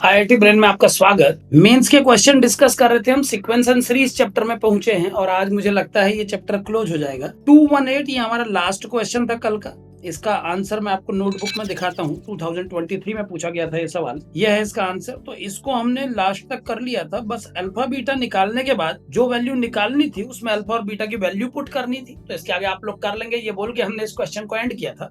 IIT brain में आपका स्वागत। मेंस के क्वेश्चन डिस्कस कर रहे थे हम, सीक्वेंस एंड सीरीज चैप्टर में पहुंचे हैं और आज मुझे लगता है ये चैप्टर क्लोज हो जाएगा। 218 ये हमारा लास्ट क्वेश्चन था कल का। इसका आंसर मैं आपको नोटबुक में दिखाता हूँ। 2023 में पूछा गया था ये सवाल, यह है इसका आंसर। तो इसको हमने लास्ट तक कर लिया था, बस अल्फा बीटा निकालने के बाद जो वैल्यू निकालनी थी उसमें अल्फा और बीटा की वैल्यू पुट करनी थी। तो इसके आगे आप लोग कर लेंगे ये बोल के हमने इस क्वेश्चन को एंड किया था।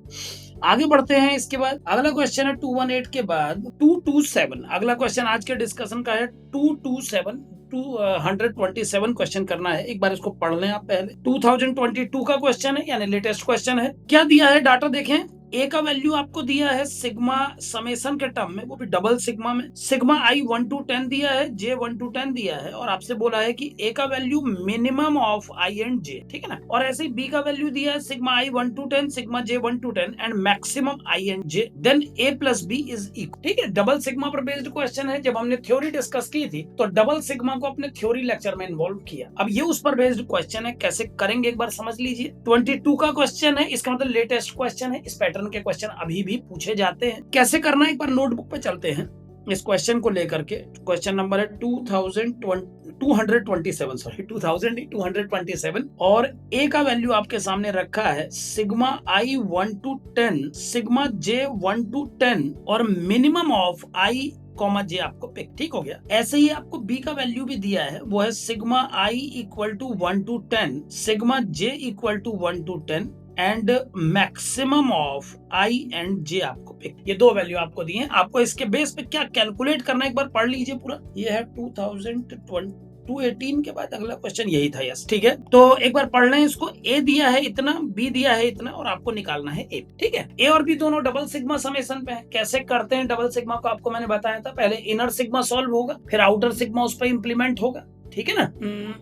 आगे बढ़ते हैं। इसके बाद अगला क्वेश्चन है 218 के बाद 227। अगला क्वेश्चन आज के डिस्कशन का है 227। 227 क्वेश्चन करना है। एक बार इसको पढ़ लें आप पहले। 2022 का क्वेश्चन है, यानी लेटेस्ट क्वेश्चन है। क्या दिया है डाटा देखें। ए का वैल्यू आपको दिया है सिग्मा समेशन के टर्म में, वो भी डबल सिग्मा में। सिग्मा आई 1 to 10 दिया है, जे 1 to 10 दिया है, और आपसे बोला है कि ए का value minimum of I and J, ठीक है ना। और ऐसे ही बी का वैल्यू दिया है sigma i 1 to 10, sigma j 1 to 10 and maximum i and j, then a plus B is equal. ठीक है, डबल सिग्मा पर बेस्ड क्वेश्चन है। जब हमने थ्योरी डिस्कस की थी तो डबल सिग्मा को अपने थ्योरी लेक्चर में इन्वॉल्व किया। अब ये उस पर बेस्ड क्वेश्चन है, कैसे करेंगे एक बार समझ लीजिए। 22 का क्वेश्चन है, इसका मतलब लेटेस्ट क्वेश्चन है। इस पैटर्न के क्वेश्चन अभी भी पूछे जाते हैं। कैसे करना है एक बार नोटबुक पे चलते हैं इस क्वेश्चन को लेकर के। क्वेश्चन नंबर है 227 और ए का वैल्यू आपके सामने रखा है sigma i 1 to 10, sigma j 1 to 10 और मिनिमम ऑफ आई कॉमा जे आपको पिक। ठीक हो गया। ऐसे ही आपको बी का वैल्यू भी दिया है, वो है sigma I equal to 1 to 10, sigma J equal to 1 to 10 and maximum of I and J आपको पिक। ये दो वैल्यू आपको दिए हैं। आपको इसके बेस पे क्या कैलकुलेट करना है एक बार पढ़ लीजिए पूरा। ये है 218 के बाद अगला क्वेश्चन यही था। यस, ठीक है। तो एक बार पढ़ लें इसको। ए दिया है इतना, बी दिया है इतना, और आपको निकालना है ए। ठीक है, ए और बी दोनों डबल सिग्मा समेशन पे है। कैसे करते हैं डबल सिग्मा को आपको मैंने बताया था। पहले इनर सिग्मा सॉल्व होगा, फिर आउटर सिग्मा उस पर इंप्लीमेंट होगा। ठीक है ना।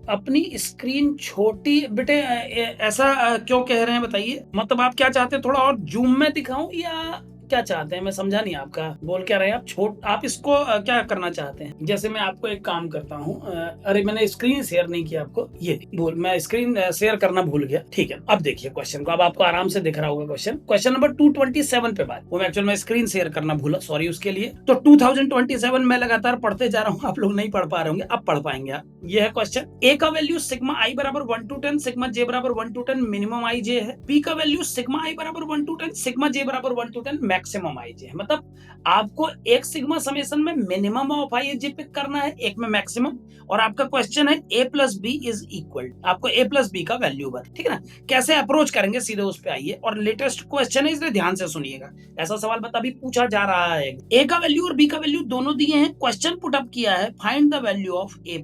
अपनी स्क्रीन छोटी बेटे ऐसा क्यों कह रहे हैं बताइए। मतलब आप क्या चाहते हैं, थोड़ा और जूम में दिखाऊं या क्या चाहते हैं? मैं समझा नहीं आपका। बोल क्या रहे हैं आप? आप इसको क्या करना चाहते हैं? जैसे मैं आपको एक काम करता हूँ। अरे मैंने स्क्रीन शेयर नहीं किया आपको, ये मैं स्क्रीन शेयर करना भूल गया। ठीक है, अब देखिए क्वेश्चन को। अब आपको आराम से दिख रहा होगा क्वेश्चन। क्वेश्चन नंबर 227 पे बात, वो मैं एक्चुअल में स्क्रीन शेयर करना भूला, सॉरी उसके लिए। तो 2027 में लगातार पढ़ते जा रहा हूँ, आप लोग नहीं पढ़ पा रहे होंगे, अब पढ़ पाएंगे आप। ये है क्वेश्चन। ए का वैल्यू सिग्मा आई बराबर 1 to 10, सिग्मा जे बराबर 1 to 10, मिनिमम आई जे है। बी का वैल्यू सिग्मा आई बराबर 1 to 10, सिग्मा जे बराबर 1 to 10, मैक्सिमम आई जे है। मतलब आपको एक सिग्मा समेशन में minimum of i j pick करना है, एक में मैक्सिमम। और आपका क्वेश्चन है a plus B is equal, आपको ए प्लस बी का वैल्यू बर। ठीक है ना। कैसे अप्रोच करेंगे सीधे उस पे आइए। और लेटेस्ट क्वेश्चन है, इसलिए ध्यान से सुनिएगा। ऐसा सवाल बता अभी पूछा जा रहा है। ए का वैल्यू और बी का वैल्यू दोनों दिए हैं। क्वेश्चन पुट अप किया है, find the value of a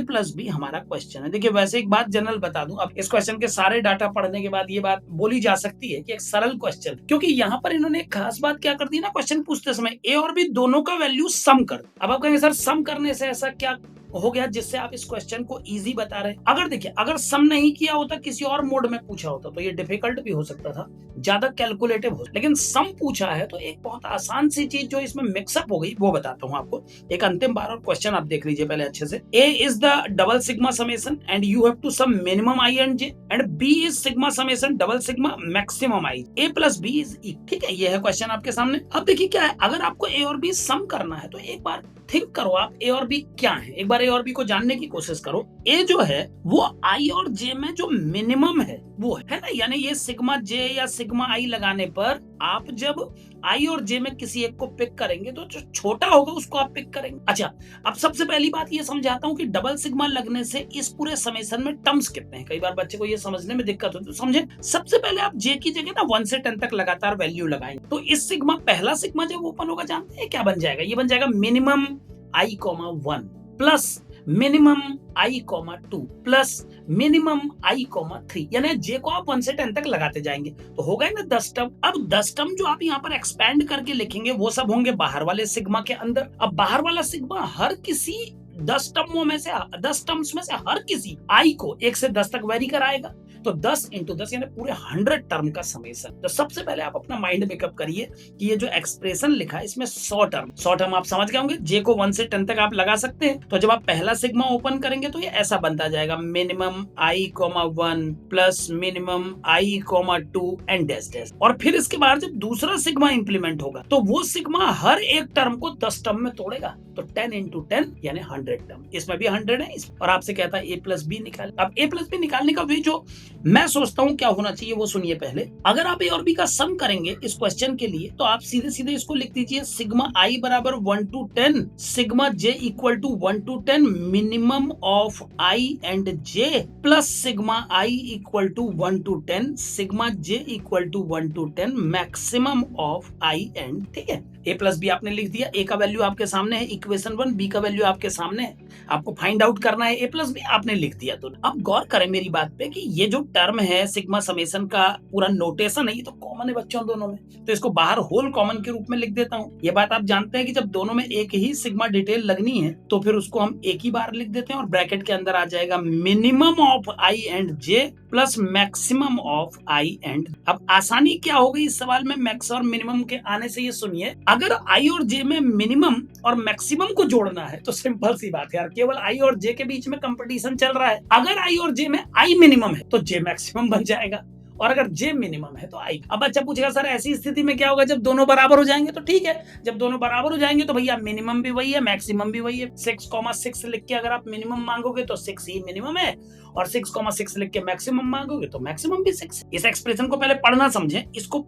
plus b हमारा क्वेश्चन है। देखिए वैसे एक बात जनरल बता दूं, अब इस क्वेश्चन के सारे डाटा पढ़ने के बाद ये बात बोली जा सकती है कि एक सरल क्वेश्चन, क्योंकि यहाँ पर इन्होंने एक खास बात क्या कर दी ना, क्वेश्चन पूछते समय ए और बी दोनों का वैल्यू सम कर। अब आप कहेंगे सर सम करने से ऐसा क्या हो गया जिससे आप इस क्वेश्चन को इजी बता रहे हैं। अगर देखिए, अगर सम नहीं किया होता, किसी और मोड में पूछा होता तो ये डिफिकल्ट भी हो सकता था, ज्यादा कैलकुलेटिव हो। लेकिन सम पूछा है तो एक बहुत आसान सी चीज जो इसमें मिक्सअप हो गई वो बताता हूं आपको एक अंतिम बार। और क्वेश्चन आप देख लीजिए पहले अच्छे से। A is the double sigma summation and you have to sum minimum I and J, and B is sigma summation double sigma maximum I. A plus B is equal. ठीक है, ये है क्वेश्चन आपके सामने। अब देखिए क्या है, अगर आपको ए और बी सम करना है तो एक बार थिंक करो आप, ए और बी क्या है। एक बार ए और बी को जानने की कोशिश करो। ए जो है वो आई और जे में जो मिनिमम है वो है ना, यानी ये सिग्मा जे या सिग्मा आई लगाने पर आप जब आई और जे में किसी एक को पिक करेंगे तो जो छोटा होगा उसको आप पिक करेंगे। अच्छा, अब सबसे पहली बात ये समझाता हूं कि डबल सिग्मा लगने से इस पूरे समेशन में टर्म्स कितने हैं। कई बार बच्चे को ये समझने में दिक्कत होती है, तो समझे। सबसे पहले आप जे की जगह ना 1 से 10 तक लगातार वैल्यू लगाएंगे तो इस सिग्मा, पहला सिग्मा जब ओपन होगा, जानते हैं क्या बन जाएगा? ये बन जाएगा minimum I comma 1 plus minimum I comma 2 plus minimum I comma 3, यानी जे को आप 1 से 10 तक लगाते जाएंगे तो हो गए ना 10 टर्म। अब 10 टर्म जो आप यहाँ पर एक्सपैंड करके लिखेंगे वो सब होंगे बाहर वाले सिग्मा के अंदर। अब बाहर वाला सिग्मा हर किसी 10 टर्म्स में से हर किसी आई को 1 से 10 तक वेरी कराएगा। तो 10 into 10 यानी पूरे 100 टर्म का समेशन। तो सबसे पहले आप अपना माइंड मेकअप करिए कि ये जो एक्सप्रेशन लिखा है इसमें 100 टर्म आप समझ गए होंगे। जे को 1 से 10 तक आप लगा सकते हैं। तो जब आप पहला सिग्मा ओपन करेंगे तो ये ऐसा बनता जाएगा, minimum I comma 1 plus minimum I comma 2 and dash dash. और फिर इसके बाद जब दूसरा सिग्मा इंप्लीमेंट होगा तो वो सिग्मा हर एक टर्म को 10 टर्म में तोड़ेगा। तो 10 इंटू 10 यानी 100 टर्म, इसमें भी 100 है और आपसे कहता है a प्लस बी निकाल। अब a प्लस बी निकालने का वे जो मैं सोचता हूँ क्या होना चाहिए वो सुनिए पहले। अगर आप a और b का सम करेंगे इस क्वेश्चन के लिए तो आप सीधे सीधे इसको लिख दीजिए सिग्मा i बराबर 1 to 10 sigma j equal to 1 to 10 minimum of i and j plus sigma i equal to 1 to 10 sigma j equal to 1 to 10 maximum of i and, ठीक है। a प्लस बी आपने लिख दिया, a का value आपके सामने है equation 1, b का वैल्यू आपके सामने है, आपको फाइंड आउट करना है a प्लस बी, आपने लिख दिया। तो अब गौर करें मेरी बात पे कि ये जो टर्म है सिग्मा समेशन का पूरा नोटेशन है ये तो कॉमन है बच्चों दोनों में, तो इसको बाहर होल कॉमन के रूप में लिख देता हूँ। ये बात आप जानते हैं कि जब दोनों में एक ही सिग्मा डिटेल लगनी है तो फिर उसको हम एक ही बार लिख देते हैं और ब्रैकेट के अंदर आ जाएगा minimum of I and J plus maximum of I and. अब आसानी क्या हो गई इस सवाल में मैक्स और मिनिमम के आने से, ये सुनिए, अगर आई और जे में मिनिमम और मैक्सिमम को जोड़ना है तो सिंपल सी बात है यार, केवल आई और जे के बीच में कंपटीशन चल रहा है। अगर आई और जे में आई मिनिमम है तो जे मैक्सिमम बन जाएगा और अगर जे मिनिमम है तो आई। अब बच्चा पूछेगा सर ऐसी स्थिति में क्या होगा जब दोनों बराबर हो जाएंगे, तो ठीक है, जब दोनों बराबर हो जाएंगे तो भैया मिनिमम भी वही है मैक्सिमम भी वही है। 6,6 लिख के अगर आप मिनिमम मांगोगे तो 6 ही मिनिमम है और 6,6 लिख के मैक्सिमम मांगोगे तो मैक्सिमम भी 6। इस एक्सप्रेशन को पहले पढ़ना समझें, इसको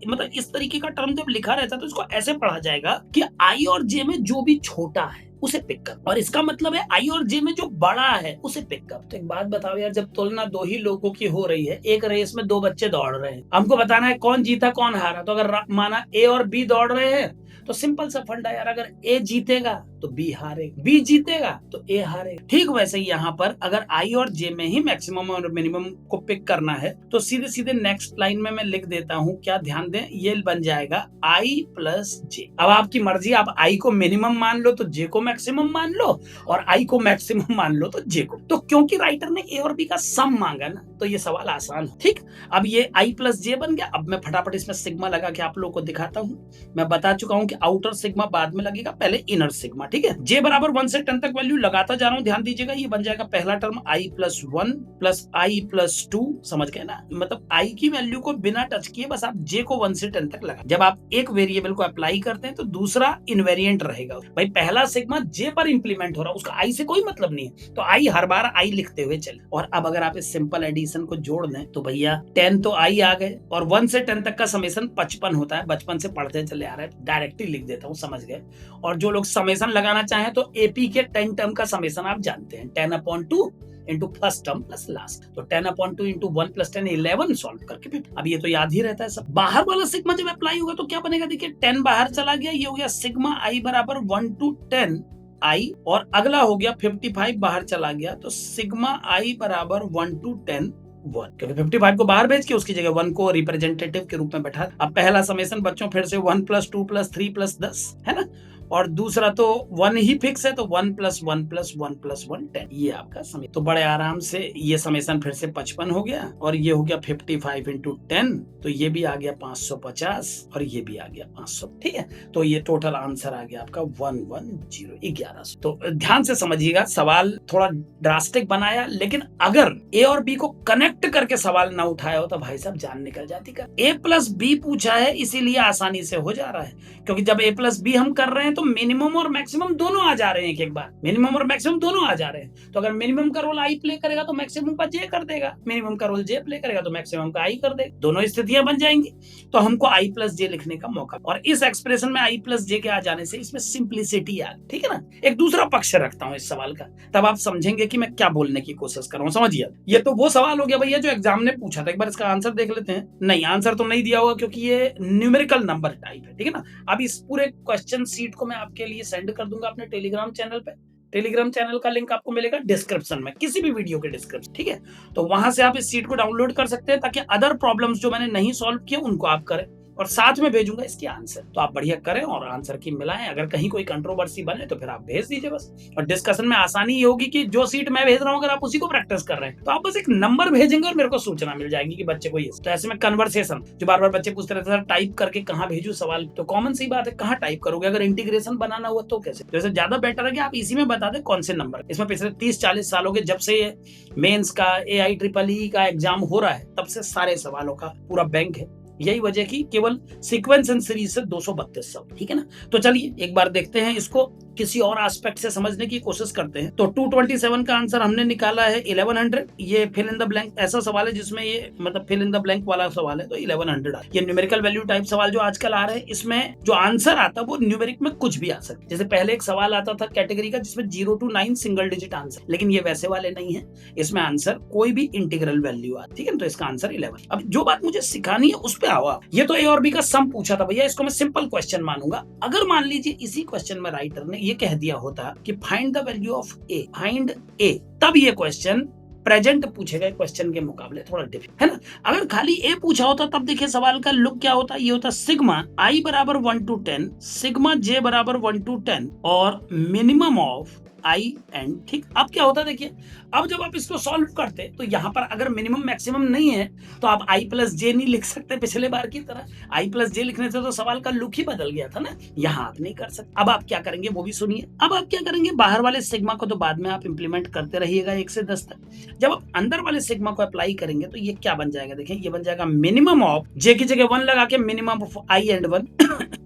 मतलब इस तरीके का टर्म जब लिखा रहता है तो इसको ऐसे पढ़ा जाएगा कि आई और जे में जो भी छोटा है उसे पिक कर, और इसका मतलब है आई और जे में जो बड़ा है उसे पिक कर। तो एक बात बताओ यार, जब तुलना दो ही लोगों की हो रही है, एक रेस में दो बच्चे दौड़ रहे हैं, हमको बताना है कौन जीता कौन हारा। तो अगर माना ए और बी दौड़ रहे हैं तो सिंपल सा फंडा यार, अगर ए जीतेगा तो बी हारेगा, बी जीतेगा तो ए हारेगा। ठीक वैसे ही यहाँ पर अगर आई और जे में ही मैक्सिमम और मिनिमम को पिक करना है तो सीधे सीधे नेक्स्ट लाइन में मैं लिख देता हूँ, क्या ध्यान दें, ये बन जाएगा आई प्लस जे। अब आपकी मर्जी, आप आई को मिनिमम मान लो तो जे को मैक्सिमम मान लो और आई को मैक्सिमम मान लो तो जे को। तो क्योंकि राइटर ने ए और बी का सम मांगा ना तो ये सवाल आसान है। ठीक, अब ये आई प्लस जे बन गया। अब मैं फटाफट इसमें सिग्मा लगा के आप लोगों को दिखाता हूँ। मैं बता चुका हूँ कि आउटर सिग्मा बाद में लगेगा, पहले इनर सिग्मा। ठीक है, जे बराबर 1 से 10 तक वैल्यू लगाता जा रहा हूँ, ध्यान दीजिएगा। ये बन जाएगा पहला टर्म आई प्लस 1 प्लस आई प्लस 2, समझ गए ना, मतलब आई की वैल्यू को बिना टच किए बस आप जे को 1 से 10 तक लगा। जब आप एक वेरिएबल को अप्लाई करते हैं तो दूसरा इनवेरिएंट रहेगा। भाई पहला सिग्मा जे पर इंप्लीमेंट हो रहा है, उसका आई से कोई मतलब नहीं है, तो आई हर बार आई लिखते हुए चले। और अब अगर आप इस सिंपल एडिशन को जोड़ दें तो भैया 10 तो आई आ गए और 1 से 10 तक का समेशन 55 होता है, बचपन से पढ़ते चले आ रहे हैं, डायरेक्टली लिख देता हूँ, समझ गए। और जो लोग समेशन लगाना चाहें तो एपी के 10 टर्म का समेशन आप जानते हैं, 10/2 into first term plus last, तो 10/2 इंटू 1 प्लस 10 11 सॉल्व करके फिर अब ये तो याद ही रहता है सब। बाहर वाला सिग्मा जब अप्लाई होगा तो क्या बनेगा, देखिए 10 बाहर चला गया, ये हो गया सिग्मा आई बराबर 1 to 10 आई, और अगला हो गया 55 बाहर चला गया तो सिग्मा आई बराबर 1 to 10 1, क्योंकि 55 को बाहर भेज के उसकी जगह 1 को रिप्रेजेंटेटिव के रूप में बैठा। अब पहला समेशन बच्चों फिर से 1 + 2 + 3 + 10 है ना, और दूसरा तो 1 ही फिक्स है तो 1 + 1 + 1 + 1 10, ये आपका समेशन। तो बड़े आराम से ये समेशन फिर से 55 हो गया और ये हो गया 55 × 10, तो ये भी आ गया 550 और ये भी आ गया 500। ठीक है, तो ये टोटल आंसर आ गया आपका 1101,100। तो ध्यान से समझिएगा, सवाल थोड़ा ड्रास्टिक बनाया, लेकिन अगर ए और बी को कनेक्ट करके सवाल ना उठाया हो तो भाई साहब जान निकल जाती का। ए प्लस बी पूछा है इसीलिए आसानी से हो जा रहा है, क्योंकि जब ए प्लस बी हम कर रहे हैं तो मिनिमम और मैक्सिमम दोनों आ जा रहे हैं एक बार, मिनिमम और मैक्सिमम दोनों आ जा रहे हैं। तो अगर मिनिमम का रोल आई प्ले करेगा तो मैक्सिमम का जे कर देगा, मिनिमम का रोल जे प्ले करेगा तो मैक्सिमम का आई कर देगा, दोनों स्थितियां बन जाएंगी। तो हमको आई प्लस जे लिखने का मौका, और इस एक्सप्रेशन में आई प्लस जे के आ जाने से इसमें सिंप्लिसिटी आ, ठीक है ना। एक दूसरा पक्ष रखता हूं इस सवाल का, तब आप समझेंगे कि मैं क्या बोलने की कोशिश कर रहा हूं। समझिए, ये तो वो सवाल हो गया भैया जो एग्जाम ने पूछा था। एक बार इसका आंसर देख लेते हैं। नहीं, आंसर तो नहीं दिया होगा क्योंकि ये न्यूमेरिकल नंबर टाइप है, ठीक है ना। अब इस पूरे क्वेश्चन सीट को मैं आपके लिए सेंड कर दूंगा अपने टेलीग्राम चैनल पे। टेलीग्राम चैनल का लिंक आपको मिलेगा डिस्क्रिप्शन में, किसी भी वीडियो के डिस्क्रिप्शन, ठीक है। तो वहां से आप इस सीट को डाउनलोड कर सकते हैं ताकि अदर प्रॉब्लम्स जो मैंने नहीं सॉल्व किए उनको आप करें, और साथ में भेजूंगा इसके आंसर, तो आप बढ़िया करें और आंसर की मिलाएं। अगर कहीं कोई कंट्रोवर्सी बने तो फिर आप भेज दीजिए बस, और डिस्कशन में आसानी ये होगी कि जो सीट मैं भेज रहा हूं अगर आप उसी को प्रैक्टिस कर रहे हैं तो आप बस एक नंबर भेजेंगे और मेरे को सूचना मिल जाएगी कि बच्चे को ये। तो ऐसे में कन्वर्सेशन जो बार बार बच्चे पूछते रहते हैं टाइप करके कहाँ भेजू सवाल, तो कॉमन सी बात है कहाँ टाइप करोगे, अगर इंटीग्रेशन बनाना हुआ तो कैसे। जैसे ज्यादा बेटर है कि आप इसी में बता दें कौन से नंबर। इसमें पिछले 30-40 सालों के जब से मेंस का AIEEE का एग्जाम हो रहा है तब से सारे सवालों का पूरा बैंक है। यही वजह की केवल सीक्वेंस एंड सीरीज से 232 सब, ठीक है ना। तो चलिए एक बार देखते हैं इसको। किसी और एस्पेक्ट से समझने की कोशिश करते हैं। तो 227 का आंसर हमने निकाला है 1100। ये फिल इन द ब्लैंक ऐसा सवाल है जिसमें ये मतलब फिल इन द ब्लैंक वाला सवाल है, तो 1100 ये न्यूमेरिकल वैल्यू टाइप सवाल जो आजकल आ रहे हैं, इसमें जो आंसर आता है वो न्यूमेरिक में कुछ भी आ सकता है। जैसे पहले एक सवाल आता था कैटेगरी का जिसमें 0 to 9 सिंगल डिजिट आंसर, लेकिन ये वैसे वाले नहीं है, इसमें आंसर कोई भी इंटीग्रल वैल्यू आती है, ठीक है। तो इसका आंसर 11। अब जो बात मुझे सिखानी है उस पे आओ आप। ये तो ए और बी का सम पूछा था भैया, इसको मैं सिंपल क्वेश्चन मानूंगा। अगर मान लीजिए इसी क्वेश्चन में राइटर ने ये कह दिया होता कि find the value of A, find A, तब ये क्वेश्चन प्रेजेंट पूछेगा क्वेश्चन के मुकाबले थोड़ा डिफरेंट है ना। अगर खाली ए पूछा होता तब देखिए सवाल का लुक क्या होता, ये होता सिग्मा आई बराबर 1 to 10, सिग्मा जे बराबर 1 to 10 और मिनिमम ऑफ आई एंड, ठीक। अब क्या होता है देखिए, अब जब आप इसको सॉल्व करते तो यहां पर अगर मिनिमम मैक्सिमम नहीं है तो आप आई प्लस जे नहीं लिख सकते पिछले बार की तरह। आई प्लस जे लिखने से तो सवाल का लुक ही बदल गया था ना, यहां आप नहीं कर सकते। अब आप क्या करेंगे वो भी सुनिए। अब आप क्या करेंगे, बाहर वाले सिग्मा को तो बाद में आप इंप्लीमेंट करते रहिएगा 1 से 10 तक। जब आप अंदर वाले सिग्मा को अप्लाई करेंगे तो ये क्या बन जाएगा, देखिए ये बन जाएगा मिनिमम ऑफ जे की जगह 1 लगा के minimum of I and 1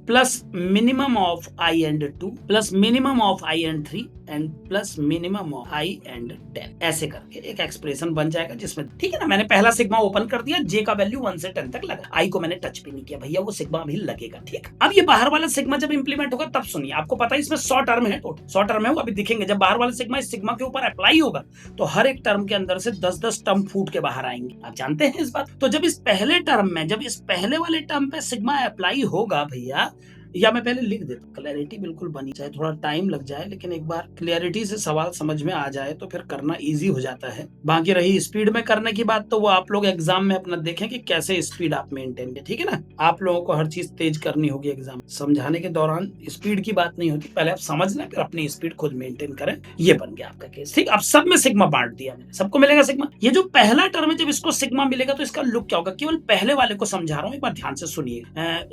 plus minimum of I and 2 plus minimum of I and 3 and plus minimum of I and 10, ऐसे करके एक एक्सप्रेशन बन जाएगा जिसमें, ठीक है ना। मैंने पहला सिग्मा ओपन कर दिया, जे का वैल्यू 1 से 10 तक लगा, आई को मैंने टच भी नहीं किया भैया, वो सिग्मा भी लगेगा, ठीक। अब ये बाहर वाला सिग्मा जब इंप्लीमेंट होगा तब सुनिए, आपको पता है इसमें 100 टर्म है, टोटल 100 टर्म है, वो अभी दिखेंगे। जब बाहर वाला सिग्मा इस सिग्मा के ऊपर अप्लाई होगा तो हर एक टर्म के अंदर से 10-10 टर्म फूट के बाहर आएंगे, आप जानते हैं इस बात। तो जब इस पहले टर्म में, जब इस पहले वाले टर्म पे सिग्मा अप्लाई होगा भैया, या मैं पहले लिख देता हूं, क्लैरिटी बिल्कुल बनी, चाहे थोड़ा टाइम लग जाए, लेकिन एक बार क्लैरिटी से सवाल समझ में आ जाए तो फिर करना इजी हो जाता है। बाकी रही स्पीड में करने की बात, तो वो आप लोग एग्जाम में अपना देखें कि कैसे स्पीड आप मेंटेन करें, ठीक है ना। आप लोगों को हर चीज तेज करनी होगी एग्जाम समझाने के दौरान, स्पीड की बात नहीं होती, पहले आप समझ लें फिर अपनी स्पीड खुद मेंटेन करें। ये बन गया आपका केस, ठीक। अब सब में सिग्मा बांट दिया मैंने, सबको मिलेगा सिग्मा। ये जो पहला टर्म है जब इसको सिग्मा मिलेगा तो इसका लुक क्या होगा, केवल पहले वाले को समझा रहा हूं, एक बार ध्यान से सुनिए।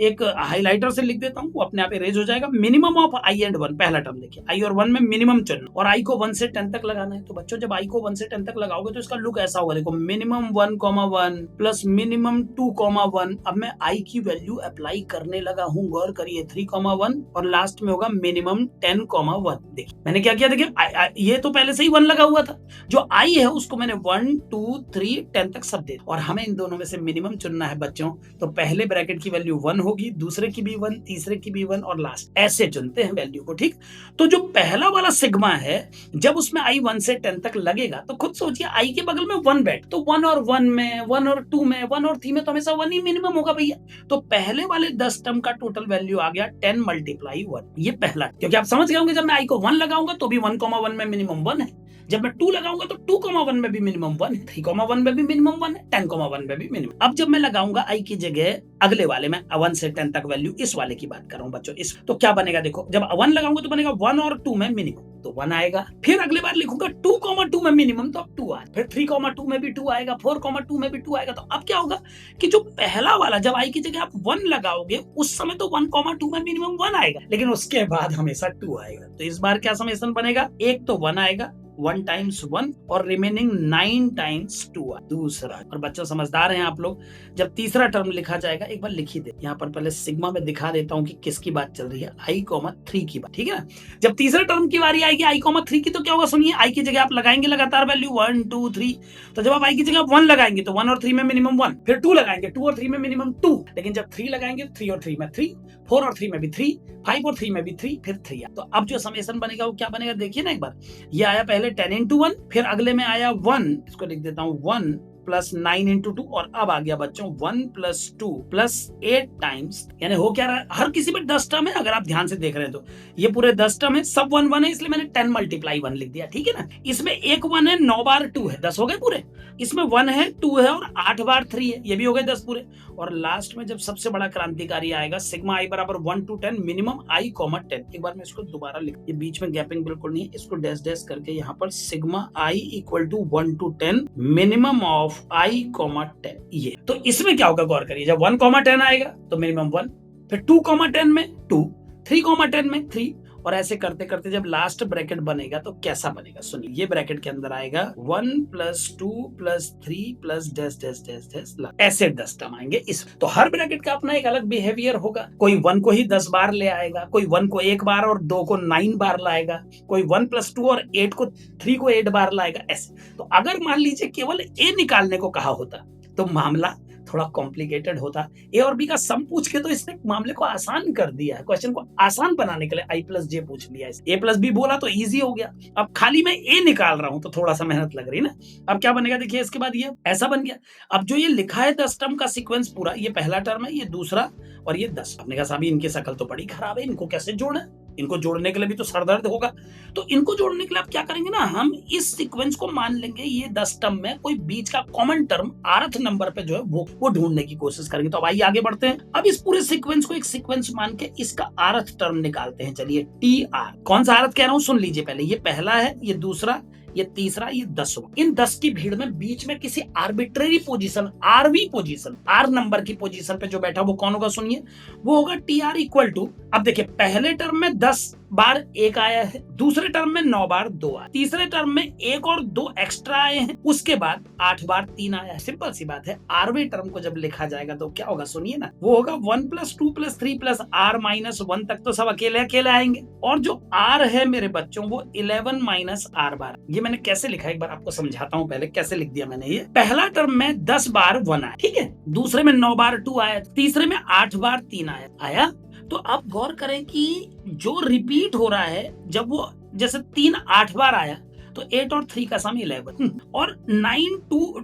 एक हाईलाइटर से लिख देता हूं, वो अपने आप इरेज हो जाएगा। मिनिमम ऑफ आई एंड 1, पहला टर्म देखिए, आई और 1 में मिनिमम चुनना और आई को 1 से 10 तक लगाना है। तो बच्चों जब आई को 1 से 10 तक लगाओगे तो इसका लुक ऐसा होगा, देखो मिनिमम 1,1 प्लस मिनिमम 2,1। अब मैं आई की वैल्यू अप्लाई करने लगा हूं, गौर करिए 3,1 और लास्ट में होगा मिनिमम 10,1। देखिए मैंने क्या किया, देखिए ये तो पहले से ही 1 लगा हुआ था, जो आई है उसको मैंने 1, 2, 3, 10 तक सब दे, और हमें इन दोनों में से मिनिमम चुनना है बच्चों। तो पहले ब्रैकेट की वैल्यू 1 होगी, दूसरे की भी 1, तीसरे की भी 1 और लास्ट, ऐसे चुनते हैं वैल्यू को, ठीक। तो जो पहला वाला सिग्मा है जब उसमें आई 1 से 10 तक लगेगा तो खुद सोचिए आई के बगल में 1 बैठ, तो 1 और 1 में, 1 और 2 में, 1 और 3 में तो हमेशा 1 ही मिनिमम होगा भैया। तो पहले वाले 10 टर्म का टोटल वैल्यू आ गया 10 × 1, ये पहला। क्योंकि आप समझ गए होंगे जब मैं आई को 1 लगाऊंगा तो भी 1,1 में मिनिमम 1 है, जब मैं 2 लगाऊंगा तो 2,1 में भी मिनिमम 1 है, 3,1 में भी मिनिमम 1 है, 10,1 में भी मिनिमम। अब जब मैं लगाऊंगा आई की जगह अगले वाले में 1 से 10 तक वैल्यू, इस वाले की बात कर रहा हूं बच्चों, इस तो क्या बनेगा, देखो जब 1 लगाऊंगा तो बनेगा 1 और 2 में मिनिमम, तो 1 आएगा। फिर अगले बार लिखूंगा 2,2 में मिनिमम, तो अब 2 आएगा। फिर 3,2 में भी 2 आएगा, 4,2 में भी 2 आएगा। तो अब क्या होगा कि जो पहला वाला जब आई की जगह आप 1 लगाओगे उस समय तो 1,2 में मिनिमम 1 आएगा, लेकिन उसके बाद हमेशा 2 आएगा। तो इस बार क्या समेशन बनेगा, एक तो 1 आएगा, 1 टाइम्स 1 और रिमेनिंग 9 टाइम्स 2 दूसरा। और बच्चों समझदार हैं आप लोग, जब तीसरा टर्म लिखा जाएगा एक बार लिख ही दे, यहाँ पर पहले सिग्मा में दिखा देता हूँ कि किसकी बात चल रही है, आई, 3 की बात, ठीक है ना। जब तीसरा टर्म की बारी आएगी आई, 3 की, तो क्या होगा सुनिए, आई की जगह आप लगाएंगे लगातार वैल्यू 1, 2, 3, तो जब आप आई की जगह 1 लगाएंगे तो 1 और 3 में मिनिमम 1, फिर 2 लगाएंगे 2 और 3 में मिनिमम 2, लेकिन जब 3 लगाएंगे 3 और 3 में 3, 4 और 3 में भी 3, 5 और 3 में भी 3, फिर 3। तो अब जो समेशन बनेगा वो क्या बनेगा, देखिए ना एक बार, ये आया पहले 10 × 1, फिर अगले में आया 1, इसको लिख देता हूं 1 प्लस 9 × 2, और अब आ गया बच्चों 1 + 2 + 8 टाइम्स, यानी हो क्या रहा है, हर किसी में 10 टर्म है। अगर आप ध्यान से देख रहे हैं तो ये पूरे 10 टर्म है, सब 1 1 है, इसलिए मैंने 10 × 1 लिख दिया, ठीक है ना। इसमें एक 1 है, 9 बार 2 है, 10 हो गए पूरे। इसमें 1 है, 2 है और 8 बार 3 है, ये भी हो गए 10 पूरे। और लास्ट में जब सबसे बड़ा क्रांतिकारी आएगा, सिग्मा आई बराबर 1 to 10 मिनिमम आई, 10। एक बार मैं इसको दोबारा लिख, ये बीच में गैपिंग बिल्कुल नहीं है, इसको डैश डैश करके यहाँ पर sigma I = 1 to 10 minimum of I, 10। ये तो इसमें क्या होगा गौर करिए, जब 1, 10 आएगा तो मिनिमम 1, फिर 2, 10 में 2, 3, 10 में 3 और ऐसे करते करते जब लास्ट ब्रैकेट बनेगा तो कैसा बनेगा सुनिए। ये ब्रैकेट के अंदर आएगा 1 + 2 + 3 + डैश डैश डैश डैश, ऐसे 10 टर्म आएंगे इस। तो हर ब्रैकेट का अपना एक अलग बिहेवियर होगा। कोई 1 को ही 10 बार ले आएगा, कोई 1 को 1 बार और 2 को 9 बार लाएगा, कोई 1 + 2 और 8 को 3 को 8 बार लाएगा, ऐसे। तो अगर मान लीजिए केवल ए निकालने को कहा होता तो मामला थोड़ा कॉम्प्लिकेटेड होता। ए और बी का सम पूछ के तो इसने मामले को आसान कर दिया है, क्वेश्चन को आसान बनाने के लिए i + j पूछ लिया। ए + b बोला तो इजी हो गया। अब खाली मैं ए निकाल रहा हूं तो थोड़ा सा मेहनत लग रही ना। अब क्या बनेगा देखिए, इसके बाद ये ऐसा बन गया। अब जो ये लिखा है 10 टर्म का सीक्वेंस पूरा, ये पहला टर्म है, ये दूसरा और ये 10। आपने कहा साहब इनकी शक्ल तो बड़ी खराब है, इनको कैसे जोड़ना है? इनको जोड़ने के लिए भी तो सरदर्द होगा। तो इनको जोड़ने के लिए आप क्या करेंगे ना, हम इस सीक्वेंस को मान लेंगे ये 10 टर्म में कोई बीच का कॉमन टर्म rth नंबर पे जो है वो ढूंढने की कोशिश करेंगे। तो अब आइए आगे बढ़ते हैं। अब इस पूरे सीक्वेंस को एक सीक्वेंस मान के इसका rth टर्म निकालते हैं। चलिए tr, कौन सा rth कह रहा हूं सुन लीजिए पहले। ये पहला है, ये दूसरा, ये तीसरा, ये 10वां। इन 10 की भीड़ में बीच में किसी आर्बिट्रेरी पोजीशन, आरवी पोजीशन, आर नंबर की पोजीशन पे जो बैठा वो कौन होगा सुनिए, वो होगा tr इक्वल टू। अब देखिए पहले टर्म में 10 बार 1 आया है, दूसरे टर्म में 9 बार 2 आया, तीसरे टर्म में 1 और 2 एक्स्ट्रा आए हैं, उसके बाद 8 बार 3 आया है। सिंपल सी बात है, आरवे टर्म को जब लिखा जाएगा तो क्या होगा सुनिए ना, वो होगा 1 + 2 + 3 + r-1 तक तो सब अकेले अकेले आएंगे। और जो r है मेरे बच्चों वो 11 - r बार। ये मैंने कैसे लिखा एक बार आपको समझाता हूँ। पहले कैसे लिख दिया मैंने, ये पहला टर्म में 10 बार 1 आया, ठीक है, दूसरे में 9 बार 2 आया, तीसरे में 8 बार 3 आया। तो आप गौर करें कि जो रिपीट हो रहा है, जब वो जैसे 3 8 बार आया तो 8 और 3 का सम 11, और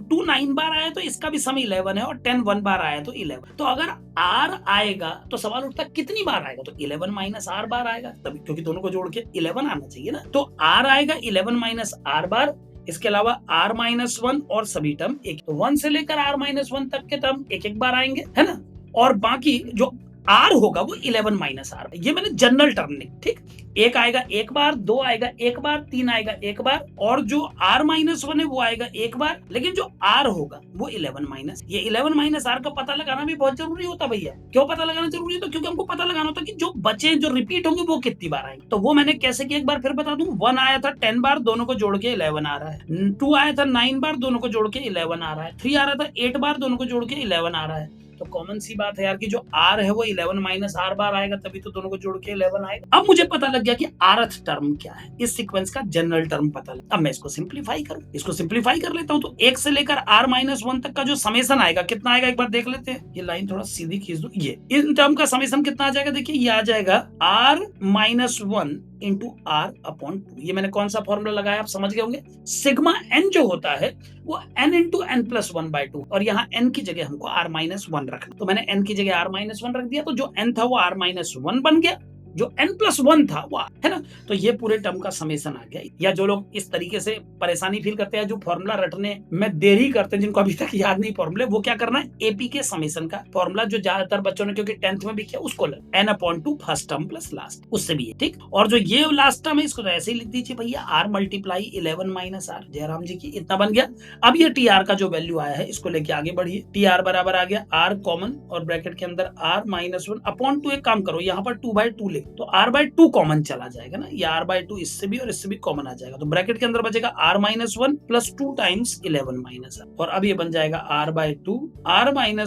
2 9 बार आया तो इसका भी सम 11 है, और 10 1 बार आया तो 11। तो अगर r आएगा तो सवाल उठता कितनी बार आएगा, तो 11 - r बार आएगा, तभी क्योंकि दोनों को जोड़ के 11 आना चाहिए ना। तो r आएगा 11 - r बार, इसके अलावा r-1 और सभी टर्म एक। तो 1 से लेकर r-1 तक के टर्म एक एक बार आएंगे, है ना। और बाकी जो r होगा वो 11 - r। ये मैंने जनरल टर्म नहीं, ठीक। 1 आएगा 1 बार, 2 आएगा 1 बार, 3 आएगा 1 बार, और जो r-1 है वो आएगा 1 बार, लेकिन जो r होगा वो 11 ये 11 - r का पता लगाना भी बहुत जरूरी होता भैया। क्यों पता लगाना जरूरी है? तो क्योंकि हमको पता लगाना होता कि जो बचे जो रिपीट होंगे वो कितनी बार आएंगे। तो वो मैंने कैसे किया एक बार फिर बता दूं। 1 आया था 10 बार, दोनों को जोड़ के 11 आ रहा है। 2 आया था 9 बार, दोनों को जोड़ के 11 आ रहा है। 3 आ रहा था 8 बार, दोनों को जोड़ के 11 आ रहा है। तो कॉमन सी बात है यार कि जो r है वो 11 - r बार आएगा, तभी तो दोनों को जोड़ के 11 आएगा। अब मुझे पता लग गया कि rth टर्म क्या है, इस सीक्वेंस का जनरल टर्म पता लगा। अब मैं इसको सिंप्लीफाई करूं, इसको सिंप्लीफाई कर लेता हूं। तो 1 से लेकर r-1 तक का जो समेशन आएगा कितना आएगा एक बार देख लेते हैं। ये लाइन थोड़ा सीधी खींच दो। ये इन टर्म का समेशन कितना आ जाएगा, देखिए ये आ जाएगा r-1 इंटू r/2। ये मैंने कौन सा फॉर्मूला लगाया आप समझ गए होंगे। सिग्मा n जो होता है वो n इंटू n + 1/2, और यहाँ n की जगह हमको r-1 रखना। तो मैंने n की जगह r-1 रख दिया, तो जो n था वो r-1 बन गया, जो n+1 था वो, है ना। तो ये पूरे टर्म का समेशन आ गया। या जो लोग इस तरीके से परेशानी फील करते हैं, जो फॉर्मूला रटने में देरी करते हैं, जिनको अभी तक याद नहीं फॉर्मूले, वो क्या करना है, एपी के समेशन का फॉर्मूला जो ज्यादातर बच्चों ने क्योंकि 10th में भी किया उसको n/2 first term plus last, उससे भी है, ठीक। और जो ये लास्ट टर्म है इसको तो ऐसे ही लिख दीजिए भैया, r × 11 - r। जयराम जी की इतना बन गया। अब ये tr का जो वैल्यू आया है इसको लेके आगे बढ़िए। tr बराबर आ गया r कॉमन, और ब्रैकेट के अंदर r-1/2। एक काम करो, यहाँ पर 2/2 ले, तो r/2 कॉमन चला जाएगा ना, ये r/2 इससे भी और इससे भी कॉमन आ जाएगा। तो ब्रैकेट के अंदर बचेगा r-1 + 2 × 11 - r, और अब ये बन जाएगा r/2 r-1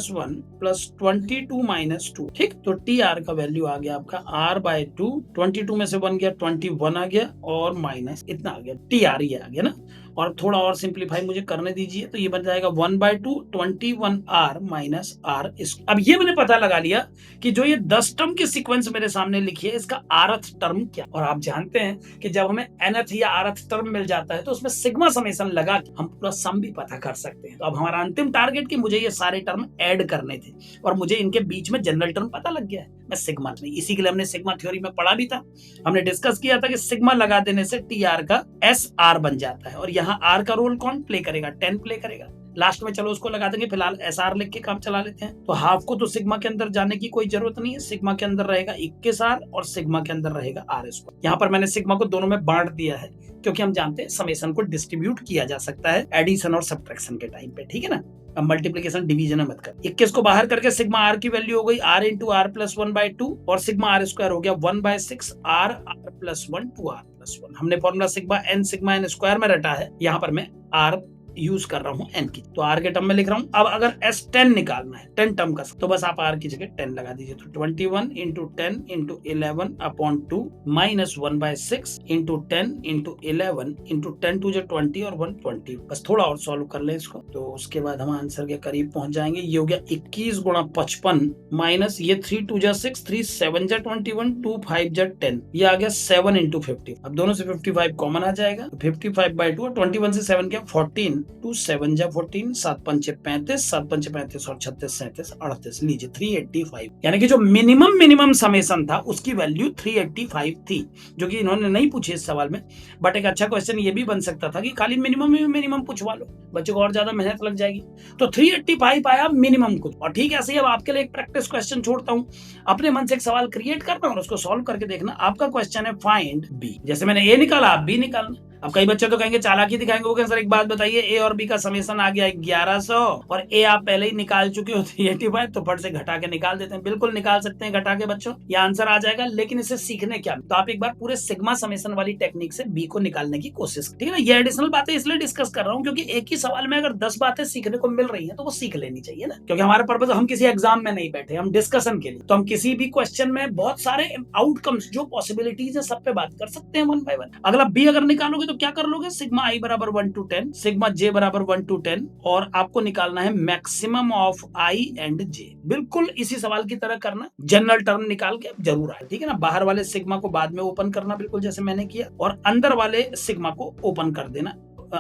+ 22 - 2, ठीक। तो tr का वैल्यू आ गया आपका r/2, 22 में से 1 गया 21 आ गया, और माइनस इतना आ गया, tr ये आ गया ना। और थोड़ा और सिंप्लीफाई मुझे करने दीजिए, तो ये बन जाएगा 1/2 21r - r। अब ये मैंने पता लगा लिया कि जो ये 10 टर्म की सीक्वेंस मेरे सामने लिखी है इसका rth टर्म क्या। और आप जानते हैं कि जब हमें nth या rth टर्म मिल जाता है तो उसमें सिग्मा समेशन लगा के हम पूरा सम भी पता कर सकते हैं। तो अब हमारा अंतिम टारगेट कि मुझे ये सारे टर्म ऐड करने थे, और मुझे इनके बीच में जनरल टर्म पता लग गया है। मैं सिग्मा नहीं, इसी के लिए हमने सिग्मा थ्योरी में पढ़ा भी था। हमने डिस्कस किया था कि सिग्मा लगा देने से tr का SR बन जाता है, और यहाँ r का रोल कौन प्ले करेगा, 10 प्ले करेगा। लास्ट में चलो उसको लगा देंगे, फिलहाल SR लिख के काम चला लेते हैं। तो हाफ को तो सिग्मा के अंदर जाने की कोई जरूरत नहीं है, सिग्मा के अंदर रहेगा 21r और सिग्मा के अंदर रहेगा r²। यहाँ पर मैंने सिग्मा को दोनों में बांट दिया है, क्योंकि हम जानते हैं समेशन को डिस्ट्रीब्यूट किया जा सकता है एडिशन और सब्ट्रैक्शन के टाइम पे, ठीक है ना। अब मल्टीप्लिकेशन डिवीजन मत कर। 21 को बाहर करके सिग्मा r की वैल्यू हो गई r × r + 1/2, और सिग्मा r² हो गया 1/6 r plus 1 two r plus 1। हमने फॉर्मूला सिग्मा एन स्क्वायर में रटा है, यहाँ पर मैं आर यूज कर रहा हूँ एन की, तो आर के टर्म में लिख रहा हूँ। अब अगर एस 10 निकालना है, 10 टर्म का, तो बस आप आर की जगह 10 लगा दीजिए। तो 21 into 10 into 11 upon 2 minus 1/6 into 10 into 11 into 10 two जो 20 और 120। बस थोड़ा और सॉल्व कर ले इसको, तो उसके बाद हम आंसर के करीब पहुंच जाएंगे। ये हो गया 21 गुणा 55 माइनस ये 3 2 6 3 7 21 2 5 10, ये आ गया 7 इंटू 50। अब दोनों से 55 कॉमन आ जाएगा, तो 55/2 21 से 7 क्या 14 2 7 जा 14 7 5 35 7 5 35 और 36 37 38। लीजिए 385, यानी कि जो मिनिमम समेशन था उसकी वैल्यू 385 थी, जो कि इन्होंने नहीं पूछी इस सवाल में। बट एक अच्छा क्वेश्चन ये भी बन सकता था कि खाली मिनिमम पूछवा लो, बच्चों को और ज्यादा मेहनत लग जाएगी। तो 385 आया मिनिमम कुछ। और ठीक है, ऐसे ही अब आपके लिए एक प्रैक्टिस क्वेश्चन छोड़ता हूँ, अपने मन से एक सवाल क्रिएट करना और उसको सॉल्व करके देखना। आपका क्वेश्चन है फाइंड बी। जैसे मैंने ए निकाला, आप बी निकालना। अब कई बच्चे तो कहेंगे चालाकी दिखाएंगे, वो कहेंगे सर एक बात बताइए, ए और बी का समेशन आ गया 1100 और ए आप पहले ही निकाल चुके हो 385, तो फट से घटा के निकाल देते हैं। बिल्कुल निकाल सकते हैं घटा के बच्चों, ये आंसर आ जाएगा। लेकिन इसे सीखने क्या, तो आप एक बार पूरे सिग्मा समेशन वाली टेक्निक से बी को निकालने की कोशिश, ठीक है ना। ये एडिशनल बातें इसलिए डिस्कस कर रहा हूँ क्योंकि एक ही सवाल में अगर 10 बातें सीखने को मिल रही है तो वो सीख लेनी चाहिए ना, क्योंकि हमारे पर्पज, हम किसी एग्जाम में नहीं बैठे, हम डिस्कशन के लिए। तो हम किसी भी क्वेश्चन में बहुत सारे आउटकम्स, जो पॉसिबिलिटीज है, सब पे बात कर सकते हैं वन बाय वन। अगला बी अगर निकालोगे तो क्या कर लोगे, सिग्मा आई बराबर 1 to 10, सिग्मा जे बराबर 1 to 10, और आपको निकालना है मैक्सिमम ऑफ आई एंड जे। बिल्कुल इसी सवाल की तरह करना, जनरल टर्म निकाल के जरूर आए, ठीक है ना। बाहर वाले सिग्मा को बाद में ओपन करना, बिल्कुल जैसे मैंने किया, और अंदर वाले सिग्मा को ओपन कर देना।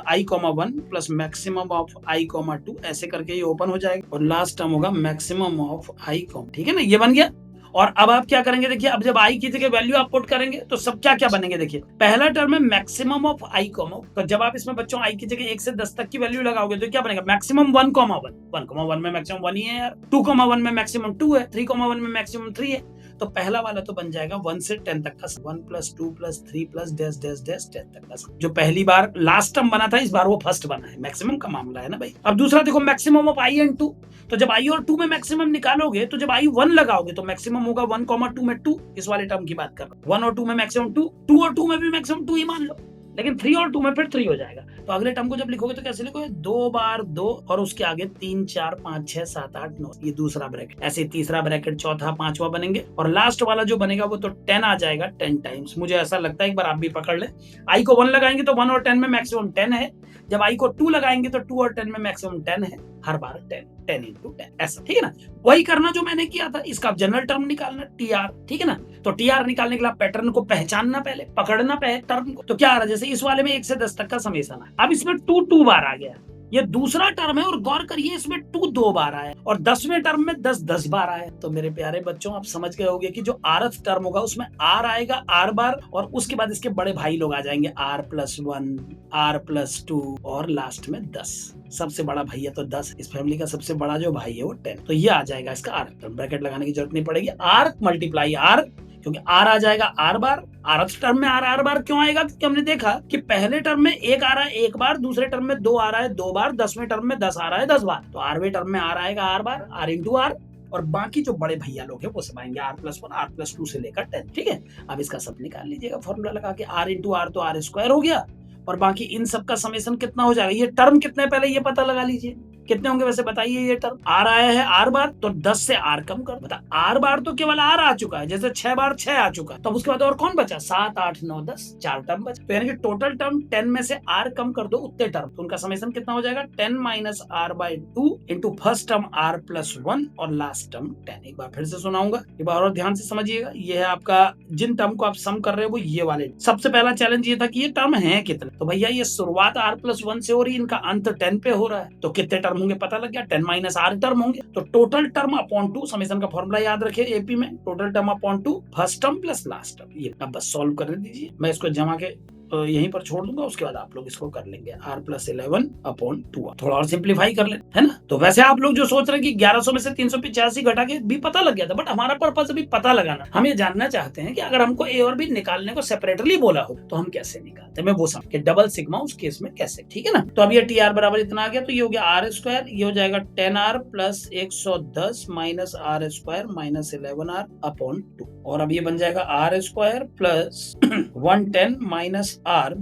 i, 1 plus maximum of i, 2, ऐसे करके ये ओपन हो जाएगा, और लास्ट टर्म होगा मैक्सिमम ऑफ i, ठीक है ना। ये बन गया। और अब आप क्या करेंगे, देखिए, अब जब आई की जगह वैल्यू आप पुट करेंगे तो सब क्या क्या बनेंगे, देखिए। पहला टर्म है मैक्सिमम ऑफ आई, तो जब आप इसमें बच्चों आई की जगह 1 से 10 तक की वैल्यू लगाओगे तो क्या बनेगा, मैक्सिमम 1,1 में मैक्सिमम 1 ही है यार, 2,1 में मैक्सिमम 2 है, 3,1 में मैक्सिमम 3 है। तो पहला वाला तो बन जाएगा 1 से 10 तक का, 1 plus 2 plus 3 plus dash dash dash 10 तक का। जो पहली बार लास्ट टर्म बना था, इस बार वो फर्स्ट बना है, मैक्सिमम का मामला है ना भाई। अब दूसरा देखो, मैक्सिमम ऑफ आई एंड 2, तो जब आई और 2 में मैक्सिमम निकालोगे तो जब आई 1 लगाओगे तो मैक्सिमम होगा 1,2 में 2, इस वाले टर्म की बात कर रहा हूं। 1 और 2 में मैक्सिमम 2, 2 और 2 में भी मैक्सिमम 2 ही मान लो, लेकिन 3 और 2 में फिर 3 हो जाएगा। तो अगले टर्म को जब लिखोगे तो कैसे लिखोगे, 2 बार 2 और उसके आगे 3 4 5 6 7 8 9, ये दूसरा ब्रैकेट, ऐसे तीसरा ब्रैकेट, चौथा, पांचवा बनेंगे, और लास्ट वाला जो बनेगा वो तो 10 आ जाएगा 10 टाइम्स। मुझे ऐसा लगता है, एक बार आप भी पकड़ ले, आई को 1 लगाएंगे तो 1 और 10 में मैक्सिमम 10 है, जब आई को 2 लगाएंगे तो 2 और 10 में मैक्सिमम 10 है, हर बार 10 इंटू 10, ऐसा, ठीक है ना। वही करना जो मैंने किया था, इसका जनरल टर्म निकालना, टीआर, ठीक है ना। तो टीआर निकालने के लिए पैटर्न को पहचानना, पहले पकड़ना पहले टर्म को। तो क्या आ रहा है, जैसे इस वाले में 1 से 10 तक का समेशन है, अब इसमें 2 बार आ गया, ये दूसरा टर्म है, और गौर करिए इसमें 2 बार आया, और 10वें टर्म में 10 बार आया। तो मेरे प्यारे बच्चों, आप समझ गए होंगे कि जो आरथ टर्म होगा उसमें आर आएगा, आर बार, और उसके बाद इसके बड़े भाई लोग आ जाएंगे, r+1, r+2, और लास्ट में 10। सबसे बड़ा भैया तो 10, इस फैमिली का सबसे बड़ा जो भाई है वो 10। तो ये आ जाएगा इसका आर टर्म, ब्रैकेट लगाने की जरूरत नहीं पड़ेगी, आर मल्टीप्लाई आर, क्योंकि आर आ जाएगा आर बार। आरथ टर्म में आर बार क्यों आएगा, क्योंकि हमने देखा कि पहले टर्म में 1 आ रहा है 1 बार, दूसरे टर्म में 2 आ रहा है 2 बार, 10वें टर्म में 10 आ रहा है 10 बार। तो 8वें टर्म में आर आएगा आर बार, आर इंटू आर, और बाकी जो बड़े भैया लोग हैं वो सब आएंगे r+1, r+2 से लेकर 10, ठीक है। अब इसका सब निकाल लीजिएगा फॉर्मूला लगा के, r इंटू आर तो r स्क्वायर हो गया, और बाकी इन सब का समेशन कितना हो जाएगा, ये टर्म कितने पहले ये पता लगा लीजिए, कितने होंगे वैसे बताइए। ये टर्म आर आया है आर बार, तो 10 से आर कम कर, बता आर बार तो केवल आर आ चुका है, जैसे 6 बार 6 आ चुका, तो उसके बाद और कौन बचा, 7 8 9 10, 4 टर्म बचा। तो यानी कि टोटल टर्म 10 में से आर कम कर दो उतने टर्म, तो उनका समेशन कितना हो जाएगा, 10 minus r/2 into first term r+1 और लास्ट टर्म 10। एक बार फिर से सुनाऊंगा, एक बार और ध्यान से समझिएगा। ये है आपका, जिन टर्म को आप सम कर रहे हो वो ये वाले। सबसे पहला चैलेंज ये था कि ये टर्म है कितने, तो भैया ये शुरुआत r+1 से हो रही है, इनका अंत 10 पे हो रहा है, तो कितने टर्म होंगे पता लग गया, 10 माइनस आर टर्म होंगे। तो टोटल टर्म अपॉन 2, समेशन का फॉर्मूला याद रखिए एपी में, total term upon 2, first term plus last term. ये अब बस सॉल्व करने दीजिए, मैं इसको जमा के यहीं पर छोड़ दूंगा, उसके बाद आप लोग इसको कर लेंगे r+11/2। थोड़ा और सिंप्लीफाई कर ले, है ना। तो वैसे आप लोग जो सोच रहे हैं कि 1100 में से 385 घटा के भी पता लग गया था, बट हमारा पर्पस अभी पता लगाना। हम ये जानना चाहते हैं कि अगर हमको ए और बी निकालने को सेपरेटली बोला हो तो हम कैसे निकालते हैं, मैं वो समझ के डबल सिग्मा उस केस में कैसे, ठीक है ना। तो अब ये टी आर बराबर इतना आ गया, तो ये हो गया आर स्क्वायर, ये हो जाएगा 10r + 110 minus r square minus 11r/2, और अब ये बन जाएगा R square plus 110 minus R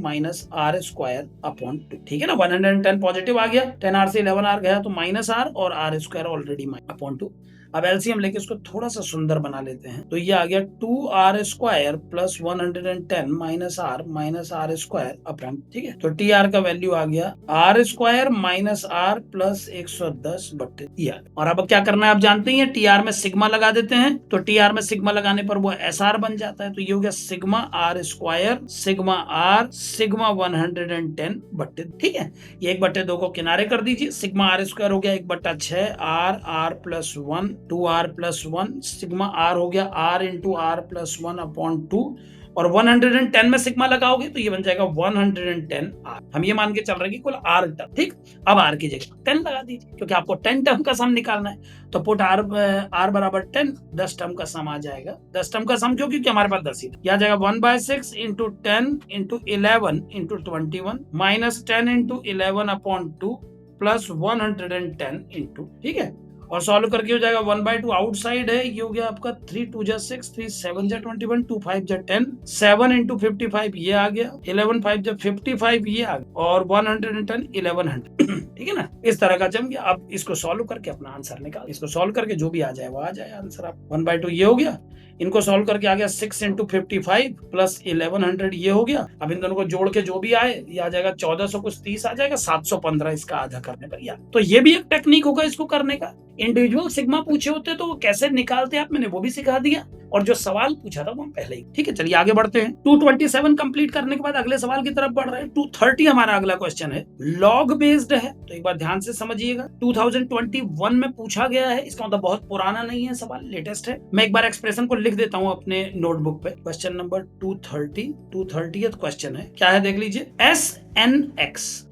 square, ठीक है ना। 110 पॉजिटिव आ गया, 10r से 11r गया तो माइनस आर, और आर स्क्वायर ऑलरेडी -2। अब एलसीएम लेके इसको थोड़ा सा सुंदर बना लेते हैं, तो ये आ गया 2r square plus 110 minus r square/, ठीक है। तो टी आर का वैल्यू आ गया r square minus r plus 110/। और अब क्या करना है आप जानते ही हैं, टी आर में सिग्मा लगा देते हैं, तो टी आर में सिग्मा लगाने पर वो एस आर बन जाता है, तो ये हो गया sigma r square sigma r sigma 110/, ठीक है। ये 1/2 को किनारे कर दीजिए, सिग्मा आर स्क्वायर हो गया 1/6 r+1 2r+1 सिग्मा आर हो गया r इंटू r+1/2, और 110 में सिग्मा लगाओगे तो ये बन जाएगा 110 r। हम ये मान के चल रहे हैं कि कुल r टर्म, ठीक। अब r की जगह 10 लगा दीजिए, क्योंकि आपको 10 टर्म का सम निकालना है, तो पुट r बराबर 10, 10 टर्म का सम आ जाएगा। 10 टर्म का सम क्योंकि हमारे पास 10 ही आ जाएगा 1/6 into 10 into 11 into 21 minus 10 into 11/2 plus 110 into, ठीक है। और सॉल्व करके हो जाएगा 1/2 आउटसाइड है, ये हो गया आपका 3 2 जा 6 3 7 जा 21 2 5 जा 10 7 इंटू 55 ये आ गया, 11 5 जा 55 ये आ गया, और 110 1100 ठीक है ना। इस तरह का जम गया। अब इसको सॉल्व करके अपना आंसर निकाल, इसको सॉल्व करके जो भी आ जाए वो आ जाए आंसर। आप 1/2 ये हो गया, इनको सॉल्व करके आ गया 6 इंटू 55 प्लस 1100 ये हो गया। अब इन दोनों को जोड़ के जो भी आए ये आ जाएगा 1400 कुछ 30 आ जाएगा, 715 इसका आधा करने पर यार। तो ये भी एक टेक्निक होगा इसको करने का। इंडिविजुअल सिग्मा पूछे होते तो वो कैसे निकालते आप, मैंने वो भी सिखा दिया, और जो सवाल पूछा था वो हम पहले ही, ठीक है। चलिए आगे बढ़ते हैं। 227 कंप्लीट करने के बाद अगले सवाल की तरफ बढ़ रहे हैं। 230 हमारा अगला क्वेश्चन है, लॉग बेस्ड है, तो एक बार ध्यान से समझिएगा। 2021 में पूछा गया है, इसका मतलब बहुत पुराना नहीं है सवाल, लेटेस्ट है। मैं एक बार एक्सप्रेशन को लिख देता हूँ अपने नोटबुक पे। क्वेश्चन नंबर 230 क्वेश्चन है, क्या है देख लीजिए। SNX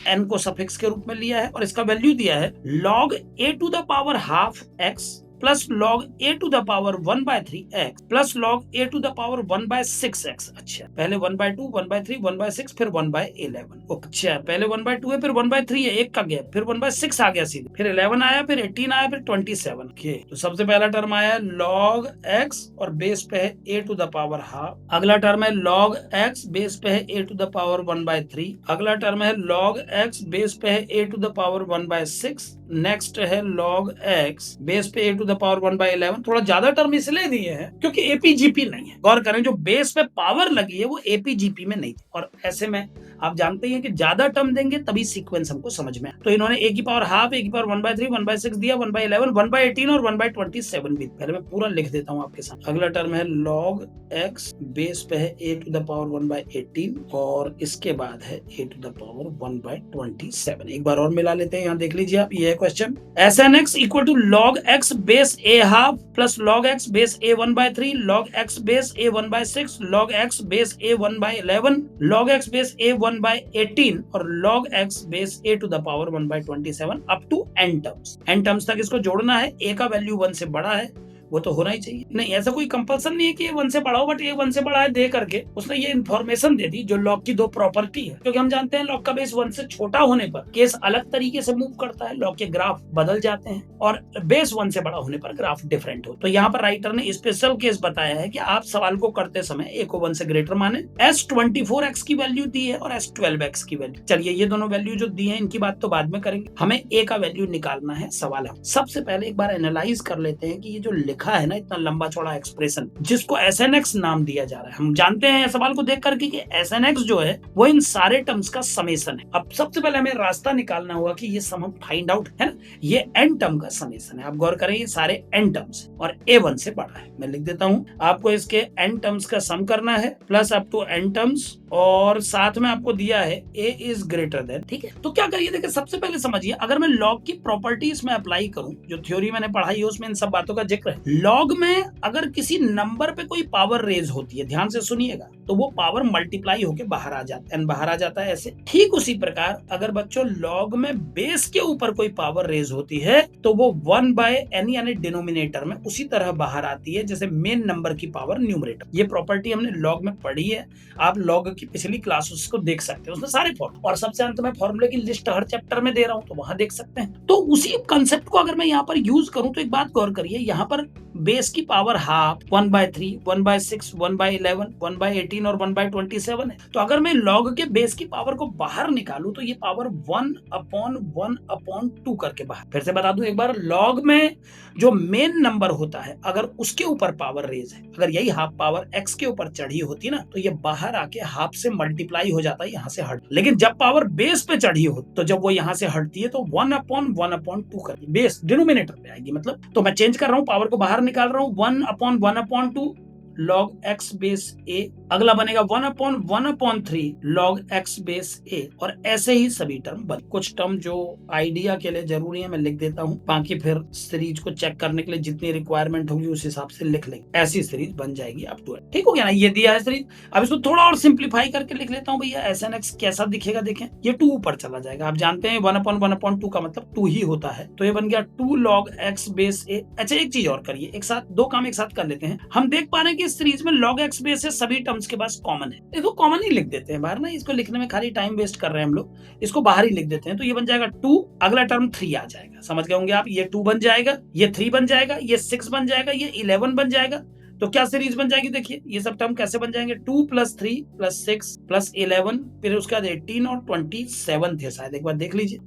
n को सफिक्स के रूप में लिया है, और इसका वैल्यू दिया है log a to the power half x plus log a to the power 1/3x plus log a to the power 1/6x। अच्छा, पहले 1/2 1/3 1/6 फिर 1/11। अच्छा, पहले 1/2 है फिर 1/3 है, एक का गैप, फिर 1/6 आ गया सीधे, फिर 11 आया, फिर 18 आया, फिर 27। ओके, तो सबसे पहला टर्म आया log x और बेस पे है a to the power half. अगला टर्म है log x बेस पे है a to the power 1/3। अगला टर्म है log x बेस पे है a to the power 1/6। Next है log x बेस पे a to the power 1/11। थोड़ा ज्यादा टर्म इसलिए दिए हैं क्योंकि एपीजीपी नहीं है। गौर करें, जो बेस पे पावर लगी है वो एपीजीपी में नहीं थी, और ऐसे में आप जानते हैं कि ज्यादा टर्म देंगे तभी सीक्वेंस हमको समझ में। तो इन्होंने a की पावर हाफ, a की पावर 1/3 1/6 दिया, 1/11 1/18 और 1/27 भी। पहले मैं पूरा लिख देता हूँ आपके साथ। अगला टर्म है log x बेस पे है a to the power 1/18, और इसके बाद है a to the power 1/27। एक बार और मिला लेते हैं, यहाँ देख लीजिए आप, ये question. SNX equal to log x base a half plus log x base a 1/3 log x base a 1/6 log x base a 1/11 log x base a 1/18 और log x base a to the power 1/27 up to n terms. n terms तक इसको जोड़ना है। a का value 1 से बड़ा है, वो तो होना ही चाहिए। नहीं, ऐसा कोई कंपल्सन नहीं है कि ये 1 से बड़ा हो, बट ये 1 से बड़ा है दे करके उसने ये इन्फॉर्मेशन दे दी जो लॉग की दो प्रॉपर्टी है। क्योंकि हम जानते हैं लॉग का बेस 1 से छोटा होने पर केस अलग तरीके से मूव करता है, लॉग के ग्राफ बदल जाते हैं, और बेस 1 से बड़ा होने पर ग्राफ डिफरेंट हो। तो यहाँ पर राइटर ने स्पेशल केस बताया है कि आप सवाल को करते समय a को 1 से ग्रेटर माने। S24x की वैल्यू दी है और S12x की वैल्यू। चलिए ये दोनों वैल्यू जो दी है इनकी बात तो बाद में करेंगे, हमें a का वैल्यू निकालना है सवाल है। सबसे पहले एक बार एनालाइज कर लेते हैं कि ये जो लिखा है ना इतना लंबा चौड़ा एक्सप्रेशन, जिसको SNX नाम दिया जा रहा है, हम जानते हैं सवाल को देख करके कि SNX जो है वो इन सारे टर्म्स का समेशन है। अब सबसे पहले हमें रास्ता निकालना होगा कि ये सम हम फाइंड आउट है ना, ये n टर्म का समेशन है। आप गौर करें, ये सारे n टर्म्स और a 1 से बड़ा है। मैं लिख देता हूं, आपको इसके n टर्म्स का सम करना है plus up to n terms, और साथ में आपको दिया है a इज ग्रेटर देन। ठीक है, तो क्या करिए, देखिए सबसे पहले समझिए, अगर मैं लॉग की प्रॉपर्टीज में अप्लाई करूं, जो थ्योरी मैंने पढ़ाई है उसमें इन सब बातों का जिक्र है। लॉग में अगर किसी नंबर पे कोई पावर रेज होती है, ध्यान से सुनिएगा, तो वो पावर मल्टीप्लाई होके बाहर आ जाता है, n बाहर आ जाता है ऐसे। ठीक उसी प्रकार अगर बच्चों लॉग में बेस के ऊपर कोई पावर रेज होती है तो वो 1/n यानी डिनोमिनेटर में उसी तरह बाहर आती है जैसे मेन नंबर की पावर न्यूमरेटर। ये प्रॉपर्टी हमने लॉग में पढ़ी है, आप लॉग की पिछली क्लासेस को देख सकते हैं, उसमें सारे फॉर्म और सबसे अंत में फॉर्मूले की लिस्ट हर चैप्टर में दे रहा हूं तो वहां देख सकते हैं। तो उसी कंसेप्ट को अगर मैं यहाँ पर यूज करूं तो एक बात गौर करिए, यहाँ पर बेस की पावर हाफ, 1/3, 1/6, 1/11, 1/18 और 1/27 है। तो अगर मैं लॉग के बेस की पावर को बाहर निकालूं तो ये पावर 1/1/2 करके बाहर। फिर से बता दूं एक बार, लॉग में जो मेन नंबर होता है अगर उसके ऊपर पावर रेज है, अगर यही हाफ पावर एक्स के ऊपर चढ़ी होती ना तो ये बाहर आके हाफ से मल्टीप्लाई हो जाता है, यहाँ से हट। लेकिन जब पावर बेस पे चढ़ी हो तो जब वो यहाँ से हटती है तो 1/1/2 करके बेस डिनोमिनेटर पे आएगी। मतलब तो मैं चेंज कर रहा हूँ, पावर को बाहर निकाल रहा हूँ, 1/1/2 log x बेस a, अगला बनेगा 1/1/3 log x बेस a, और ऐसे ही सभी टर्म बन। कुछ टर्म जो आइडिया के लिए जरूरी है मैं लिख देता हूँ, बाकी फिर सीरीज को चेक करने के लिए जितनी रिक्वायरमेंट होगी उस हिसाब से लिख लेंगे, ऐसी सीरीज बन जाएगी अप टू। ठीक हो गया ना, ये दिया है सीरीज। अब इसको थोड़ा और सिंप्लीफाई करके लिख लेता हूँ भैया, SNX कैसा दिखेगा देखें, ये 2 ऊपर चला जाएगा। आप जानते हैं 1/1/2 का मतलब 2 ही होता है, तो ये बन गया 2 log x बेस a। अच्छा एक चीज और करिए, एक साथ दो काम एक साथ कर लेते हैं। हम देख पा रहे हैं कि इस सीरीज में log x बेस से सभी टर्म्स के पास कॉमन है, इसको कॉमन ही लिख देते हैं बाहर ना, इसको लिखने में खाली टाइम वेस्ट कर रहे हैं हम लोग, इसको बाहर ही लिख देते हैं। तो ये बन जाएगा 2, अगला टर्म 3 आ जाएगा, समझ गए होंगे आप, ये 2 बन जाएगा, ये 3 बन जाएगा, ये 6 बन जाएगा, ये 11 बन जाएगा। तो क्या सीरीज बन जाएगी देखिए, ये सब टर्म कैसे बन जाएंगे, 2 + 3 + 6 + 11, फिर उसके बाद 18 और 27 थे शायद, एक बार देख लीजिए।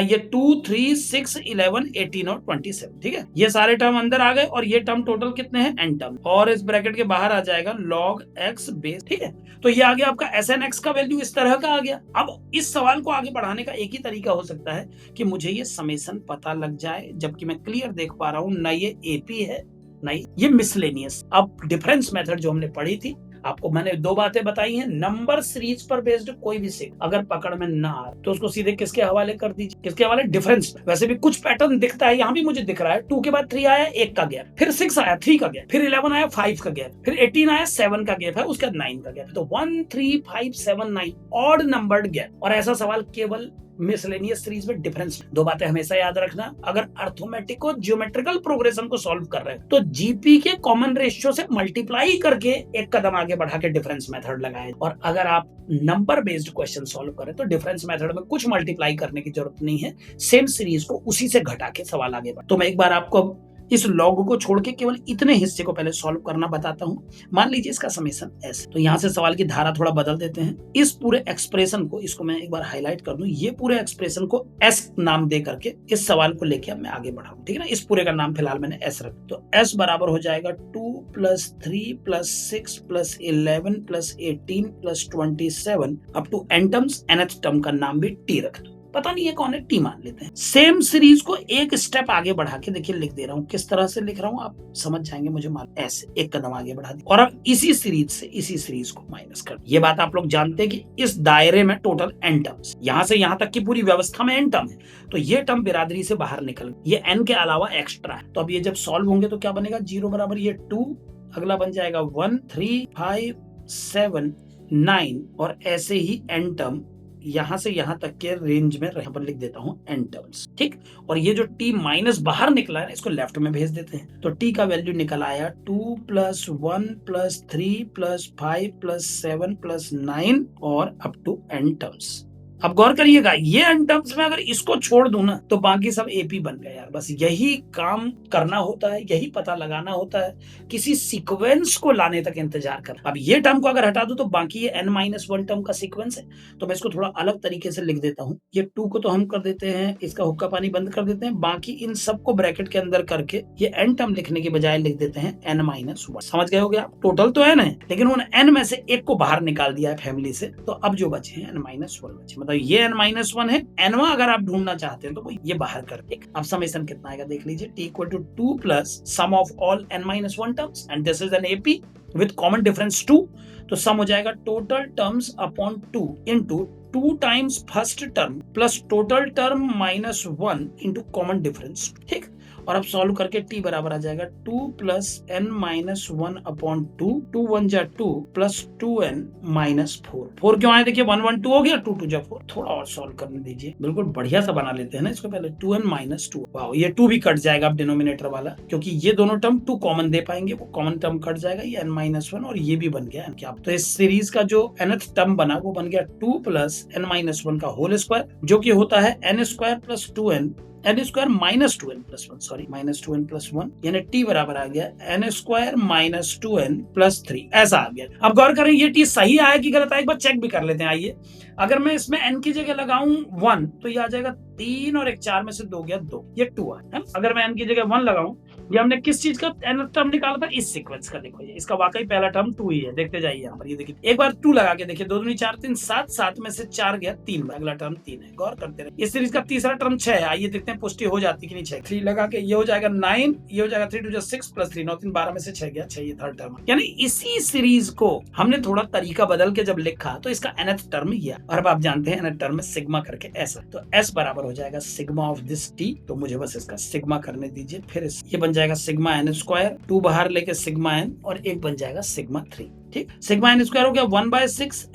ये 2 3 6 11 18 और 27, ठीक है। ये सारे टर्म अंदर आ गए और ये टर्म टोटल कितने हैं, n टर्म, और इस ब्रैकेट के बाहर आ जाएगा log x बेस, ठीक है। तो ये आ गया आपका SNX का वैल्यू इस तरह का आ गया। अब इस सवाल को आगे बढ़ाने का एक ही तरीका हो सकता है कि मुझे ये समेशन पता लग जाए, जबकि मैं क्लियर देख पा रहा हूं ना ये AP है नहीं ये मिसलेनियस। अब डिफरेंस मेथड जो हमने पढ़ी थी, आपको मैंने 2 बातें बताई हैं, नंबर सीरीज पर बेस्ड कोई भी सिक अगर पकड़ में ना आ तो उसको सीधे किसके हवाले कर दीजिए, किसके हवाले, डिफरेंस। वैसे भी कुछ पैटर्न दिखता है, यहाँ भी मुझे दिख रहा है, 2 के बाद 3 आया, 1 का गैप, फिर 6 आया, 3 का गैप, फिर 11 आया, 5 का गैप, फिर 18 आया, 7 का गैप है, उसके बाद 9 का गैप। तो 1 3 5 7 9 ऑड नंबर्ड गैप। और ऐसा सवाल केवल मिसलेनियस सीरीज में डिफरेंस। 2 बातें हमेशा याद रखना, अगर अर्थमेटिक और ज्योमेट्रिकल प्रोग्रेशन को सॉल्व कर रहे हैं तो जीपी के कॉमन रेशियो से मल्टीप्लाई करके एक कदम आगे बढ़ा के डिफरेंस मेथड लगाएं, और अगर आप नंबर बेस्ड क्वेश्चन सॉल्व करें तो डिफरेंस मेथड में कुछ मल्टीप्लाई करने की जरूरत नहीं है, सेम सीरीज को उसी से घटा के सवाल आगे बढ़। तो मैं एक बार आपको इस लॉग को छोड़ के केवल इतने हिस्से को पहले सॉल्व करना बताता हूं। मान लीजिए इसका समेशन ऐसे, तो यहां से सवाल की धारा थोड़ा बदल देते हैं। इस पूरे एक्सप्रेशन को, इसको मैं एक बार हाईलाइट कर दूं, ये पूरे एक्सप्रेशन को S नाम दे करके इस सवाल को लेके अब मैं आगे बढ़ाऊं, ठीक है ना। इस पूरे का नाम फिलहाल मैंने S रखा, तो S बराबर हो जाएगा 2 + 3 + 6 + 11 + 18 + 27 up to n terms, nth term का नाम भी T रख दो, पता नहीं है कौन है, टी मान लेते हैं। सेम सीरीज को एक स्टेप आगे बढ़ा के देखिए, लिख दे रहा हूं, किस तरह से लिख रहा हूं आप समझ जाएंगे, मुझे मान ऐसे एक कदम आगे बढ़ा दी, और अब इसी सीरीज से इसी सीरीज को माइनस कर। ये बात आप लोग जानते हैं कि इस दायरे में टोटल n टर्म्स, यहां से यहां तक की पूरी व्यवस्था में n टर्म है, तो ये टर्म बिरादरी से बाहर निकल, ये n के अलावा एक्स्ट्रा है। तो अब ये जब सॉल्व होंगे तो क्या बनेगा, 0 बराबर ये 2, अगला बन जाएगा 1 3 5 7 9, और ऐसे ही n टर्म यहां से यहां तक के रेंज में यहाँ पर लिख देता हूं n टर्म्स, ठीक। और ये जो t माइनस बाहर निकला है इसको लेफ्ट में भेज देते हैं, तो t का वैल्यू निकल आया 2 + 1 + 3 + 5 + 7 + 9 और अप टू n टर्म्स। अब गौर करिएगा, ये n टर्म्स में अगर इसको छोड़ दूं ना तो बाकी सब AP बन गए यार। बस यही काम करना होता है, यही पता लगाना होता है, किसी सीक्वेंस को लाने तक इंतजार कर। अब ये टर्म को अगर हटा दूं तो बाकी ये n-1 टर्म का सीक्वेंस है, तो मैं इसको थोड़ा अलग तरीके से लिख देता हूं। ये 2 को तो हम कर देते हैं, इसका हुक्का पानी बंद कर देते हैं, बाकी इन सबको ब्रैकेट के अंदर करके ये n टर्म लिखने के बजाय लिख देते हैं n-1। समझ गए हो गया, टोटल तो n है लेकिन उन n में से एक को बाहर निकाल दिया है फैमिली से, तो अब जो बचे हैं n-1 बचे, मतलब ये n-1 है। nवा अगर आप ढूंढना चाहते हैं तो ये बाहर कर दे। अब समेशन कितना आएगा देख लीजिए, t = 2 + sum of all n-1 terms and this is an AP with common difference 2, तो सम हो जाएगा total terms upon 2 into 2 times first term plus total term -1 into common difference, ठीक। और अब सॉल्व करके t बराबर आ जाएगा 2 प्लस n माइनस 1 अपॉन 2, 2 1 जा 2 प्लस 2n माइनस 4। 4 क्यों आए देखिए, 1 1 2 हो गया, 2 2 जा 4। थोड़ा और सॉल्व करने दीजिए, बिल्कुल बढ़िया सा बना लेते हैं ना इसको पहले। 2n माइनस 2, वाह ये 2 भी कट जाएगा अब डिनोमिनेटर वाला, क्योंकि ये दोनों टर्म 2 कॉमन दे पाएंगे, वो कॉमन टर्म कट जाएगा, ये n माइनस 1 और ये भी बन गया क्या। तो इस सीरीज का जो nth टर्म बना वो बन गया 2 प्लस n माइनस 1 का होल स्क्वायर, जो कि होता है n square plus 2n, n square minus 2n plus 1, sorry minus 2n plus 1, यानी t बराबर आ गया n square minus 2n plus 3, ऐसा आ गया। अब गौर करें ये t सही आया कि गलत आया, एक बार चेक भी कर लेते हैं। आइए, अगर मैं इसमें n की जगह लगाऊं 1 तो ये आ जाएगा 3 और एक 4 में से 2 गया 2, ये 2 है। अगर मैं n की जगह 1 लगाऊं, ये हमने किस चीज का n टर्म निकाला था, इस सीक्वेंस का। देखो ये इसका वाकई पहला टर्म 2 ही है, देखते जाइए यहाँ पर। ये देखिए एक बार 2 लगा के देखिए, 2 दूनी 4 3 7, 7 में से 4 गया 3, अगला टर्म 3 है। गौर करते रहे। इस सीरीज का तीसरा टर्म 6 है, आइए देखते हैं पुष्टि हो जाती कि नहीं। 6 3 लगा के ये हो जाएगा 9, ये हो जाएगा 3 2 6 प्लस 3 9 3 12 में से 6 गया 6, ये थर्ड टर्म। यानी इसी सीरीज को हमने थोड़ा तरीका बदल के जब लिखा तो इसका nth टर्म किया। और अब आप जानते हैं nth टर्म में सिग्मा करके ऐसा, तो s बराबर हो जाएगा सिग्मा ऑफ दिस t। तो मुझे बस इसका सिग्मा करने दीजिए, फिर ये बन जाएगा सिग्मा n स्क्वायर, 2 बाहर लेके सिग्मा n, और एक बन जाएगा सिग्मा 3। ठीक, सिग्मा n स्क्वायर हो गया 1/6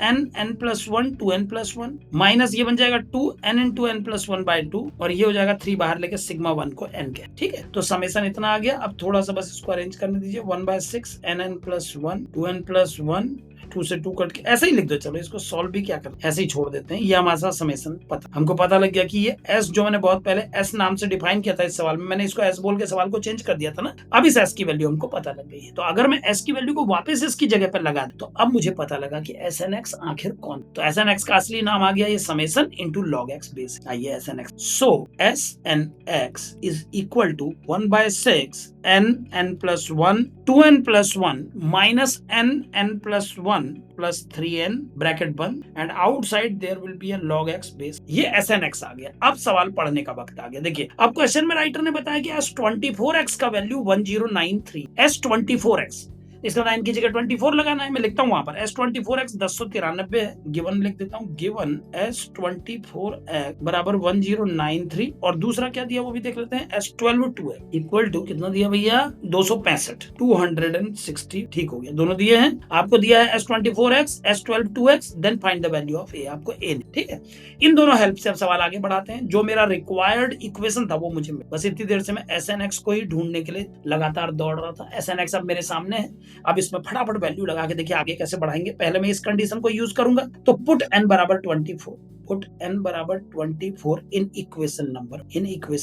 n plus 1 2n plus 1, minus ये बन जाएगा 2 n इंटू n प्लस 1/2, और ये हो जाएगा 3 बाहर लेके सिग्मा 1 को n के। ठीक है, तो समेशन इतना आ गया। अब थोड़ा सा बस इसको अरेंज करने दीजिए, 1/6 n प्लस 1 2n प्लस 1, 2 से 2 कट के ऐसे ही लिख दो। चलो इसको सॉल्व भी क्या करते हैं, ऐसे ही छोड़ देते हैं। ये हमारा समेशन पता, हमको पता लग गया कि ये s जो मैंने बहुत पहले s नाम से डिफाइन किया था इस सवाल में, मैंने इसको s बोल के सवाल को चेंज कर दिया था ना। अब इस s की वैल्यू हमको पता लग गई है। तो अगर मैं s की वैल्यू को वापस इसकी जगह पर लगा दूं, तो अब मुझे पता लगा कि SNX आखिर कौन। तो SNX का असली नाम आ गया ये summation into log x base. आइए SNX, so SNX is equal to 1/6 n plus 1 2n plus 1 minus n plus 1 plus 3n bracket बंद, and outside there will be a log x base. ये SNX आ गया। अब सवाल पढ़ने का वक्त आ गया। देखिए अब क्वेश्चन में राइटर ने बताया कि S24x का वैल्यू 1093, S24x, इसका 9 की जगह 24 लगाना है। मैं लिखता हूं वहां पर S24x 1093 है, गिवन लिख देता हूं, गिवन S24x बराबर 1093, और दूसरा क्या दिया वो भी देख लेते हैं, S12 इक्वल टू कितना दिया भैया, 265 260। ठीक हो गया, दोनों दिए हैं। आपको दिया है S24x S12 then find the value of a, आपको a। ठीक है, इन दोनों हेल्प से अब सवाल आगे बढ़ाते हैं। जो मेरा रिक्वायर्ड इक्वेशन था वो मुझे बस इतनी देर से मैं SNX को ही ढूंढने के लिए लगातार दौड़ रहा था। SNX अब मेरे सामने है। अब इसमें फटाफट वैल्यू लगा के देखिए आगे कैसे बढ़ाएंगे। पहले मैं इस कंडीशन को यूज करूंगा, तो पुट n बराबर 24, पुट n बराबर 24 इन इक्वेशन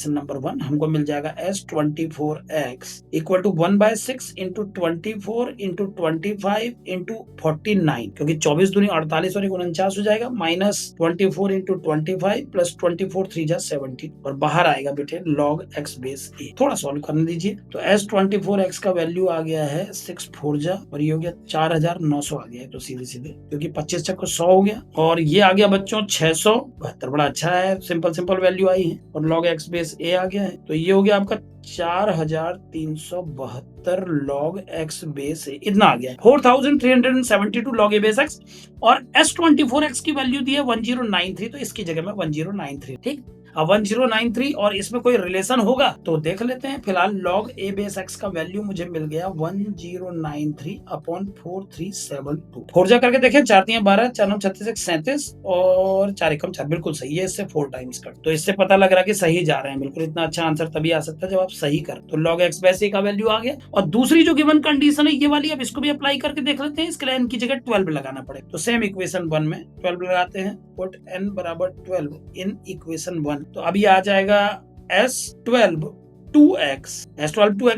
नंबर 1, हमको मिल जाएगा S24x equal to 1/6 into 24 into 25 into 49, क्योंकि 24 दूनी 48 और 49 हो जाएगा, माइनस 24 इंटू 25 प्लस 24 3 जा 17, और बाहर आएगा बेटे log x बेस a। थोड़ा सॉल्व करने दीजिए। तो S24x का वैल्यू आ गया है 6 4 जा, और ये हो गया 4900 आ गया है, तो सीधे सीधे क्योंकि 25 चक्कर 100 हो गया, और ये आ गया बच्चों 672। बड़ा अच्छा है, सिंपल वैल्यू आई है, और log x बेस a आ गया है। तो ये हो गया आपका 4372 log x बेस a, इतना आ गया है 4372 log a बेस x, और S24x की वैल्यू दी है 1093, तो इसकी जगह में 1093। ठीक, अब 1093 और इसमें कोई रिलेशन होगा तो देख लेते हैं। फिलहाल log a बेस x का वैल्यू मुझे मिल गया 1093 अपॉन 4372। 4 जा करके देखें, 4 3 12 4 9 36 37, और 4 1 4, बिल्कुल सही है। इससे 4 टाइम्स कट, तो इससे पता लग रहा है कि सही जा रहे हैं बिल्कुल। इतना अच्छा आंसर तभी आ सकता है जब आप सही कर। तो log x बेस a का वैल्यू आ गया, और दूसरी जो गिवन कंडीशन है ये वाली, अब इसको भी अप्लाई करके देख लेते हैं। इसके लिए n की जगह 12 लगाना पड़ेगा, तो सेम इक्वेशन 1 में 12 लगाते हैं, पुट n बराबर 12 इन इक्वेशन 1। तो अभी आ जाएगा S12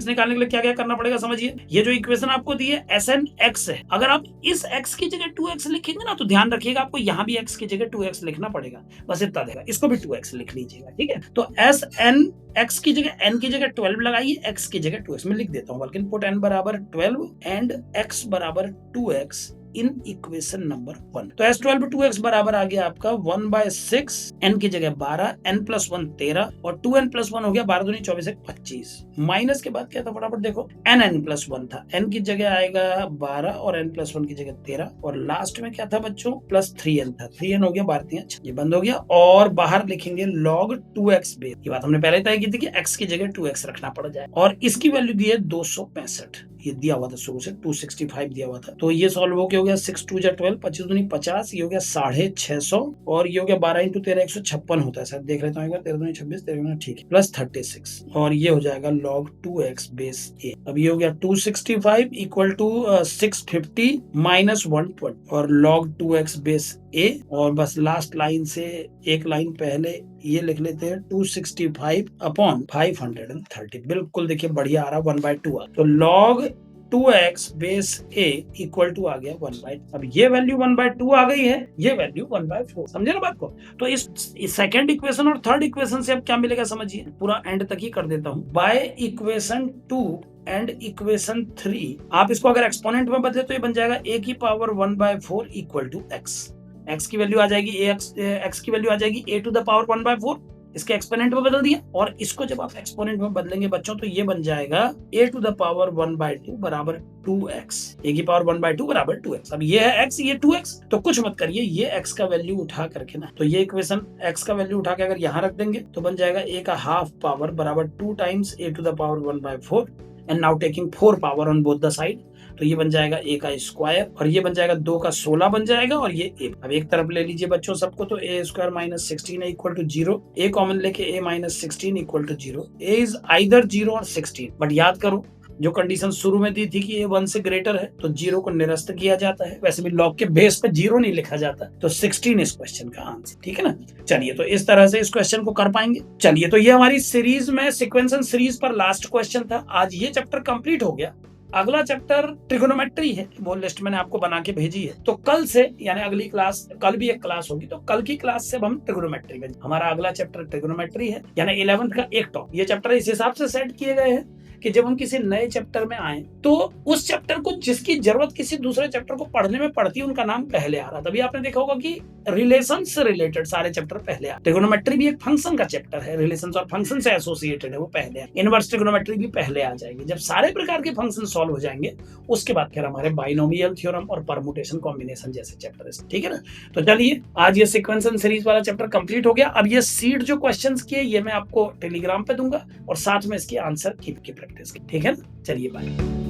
निकालने के लिए क्या क्या करना पड़ेगा समझिए। ये जो इक्वेशन आपको दी है SNX है, अगर आप इस x की जगह 2x लिखेंगे ना, तो ध्यान रखिएगा आपको यहाँ भी x की जगह 2x लिखना पड़ेगा, बस इतना देगा। इसको भी 2x लिख लीजिएगा, ठीक है। तो SNX की जगह n की जगह 12 लगाइए, x की जगह 2x में लिख देता हूँ, बल्कि पुट n बराबर 12 एंड x बराबर 2x इन इक्वेशन नंबर 1। तो S12 2x बराबर आ गया आपका 1/6, n की जगह 12, n+1 13 और 2n+1 हो गया 12 दूनी 24 एक 25। माइनस के बाद क्या था फटाफट देखो, n+1 था, n की जगह आएगा 12 और n+1 की जगह 13 और लास्ट में क्या था बच्चों, +3n था, 3n हो गया 12, ये बंद हो गया और बाहर लिखेंगे log 2x बेस। ये बात हमने पहले तय की थी कि x की जगह 2x रखना पड़ जाए और इसकी वैल्यू दी है 265, ये दिया हुआ था शुरू से 265 दिया हुआ था। तो ये सॉल्व हो गया 6 2 12, 25 दूनी 50, ये हो गया 650 और ये हो गया 12 × 13 156 होता है, शायद देख लेता हूँ एक बार, 13 दूनी 26, 13 ठीक है, +36 और ये हो जाएगा log 2x बेस a। अब ये हो गया 265 इक्वल टू 650 माइनस 120 और log 2x बेस a और बस लास्ट लाइन से एक लाइन पहले ये लिख लेते हैं 265 अपॉन 530। बिल्कुल देखिए बढ़िया आ रहा, 1/2 आ। तो log 2x base a equal to आ गया 1/2। अब ये वैल्यू 1/2 आ गई है, ये वैल्यू 1/4। समझे ना बात को? तो इस सेकंड इक्वेशन और थर्ड इक्वेशन से अब क्या मिलेगा समझिए, पूरा एंड तक ही कर देता हूं। बाय इक्वेशन 2 एंड इक्वेशन 3 आप इसको अगर एक्सपोनेंट में बदले तो ये बन जाएगा a की power 1/4 equal to x। x की वैल्यू आ जाएगी x की वैल्यू आ जाएगी a टू द पावर 1/4, इसके एक्सपोनेंट में बदल दिया और इसको जब आप एक्सपोनेंट में बदलेंगे बच्चों तो ये बन जाएगा a टू द पावर 1/2 बराबर 2x, a की पावर 1/2 बराबर 2x। अब ये है x, ये 2x, तो कुछ मत करिए, ये x का वैल्यू उठा करके ना, तो ये इक्वेशन x का वैल्यू उठा के अगर यहाँ रख देंगे तो बन जाएगा a का हाफ पावर बराबर 2 times a to the power 1/4 and now taking 4 power on both the side, तो ये बन जाएगा a का स्क्वायर और ये बन जाएगा 2 का 16 बन जाएगा और ये a। अब एक तरफ ले लीजिए बच्चों सबको, तो a square minus 16 equal to 0, a common लेके a minus 16 equal to 0, a is either 0 और 16। बट याद करो जो कंडीशन शुरू में दी थी कि a 1 से ग्रेटर है तो 0 को निरस्त किया जाता है, वैसे भी लॉग के बेस पे 0 नहीं लिखा जाता, तो 16 इस क्वेश्चन का आंसर। ठीक है ना? चलिए तो इस तरह से इस क्वेश्चन को कर पाएंगे। चलिए तो ये हमारी सीरीज में सिक्वेंस सीरीज पर लास्ट क्वेश्चन था। आज ये चैप्टर कंप्लीट हो गया। अगला चैप्टर ट्रिगोनोमेट्री है, वो लिस्ट मैंने आपको बना के भेजी है। तो कल से यानी अगली क्लास, कल भी एक क्लास होगी, तो कल की क्लास से हम ट्रिगोनोमेट्री में, हमारा अगला चैप्टर ट्रिगोनोमेट्री है यानी 11th का एक टॉपिक। ये चैप्टर इस हिसाब से सेट किए गए हैं कि जब हम किसी नए चैप्टर में आए तो उस चैप्टर को जिसकी जरूरत किसी दूसरे चैप्टर को पढ़ने में पड़ती है उनका नाम पहले आ रहा। तभी आपने देखा होगा कि रिलेशन से रिलेटेड सारे चैप्टर पहले आ। ट्रिगोनोमेट्री भी एक फंक्शन का चैप्टर है, रिलेशन और फंक्शन से एसोसिएटेड है, वो पहले है। इनवर्स ट्रिगोनोमेट्री भी पहले आ जाएगी। जब सारे प्रकार के फंक्शन सॉल्व हो जाएंगे उसके बाद फिर हमारे बाइनोमियल थ्योरम और परमुटेशन कॉम्बिनेशन जैसे चैप्टर है। ठीक है ना? तो चलिए आज ये सीक्वेंस एंड सीरीज वाला चैप्टर कंप्लीट हो गया। अब ये सीड जो क्वेश्चंस किए ये मैं आपको टेलीग्राम पे दूंगा और साथ में इसके आंसर की प्रैक्टिस की। ठीक है ना? चलिए बाय।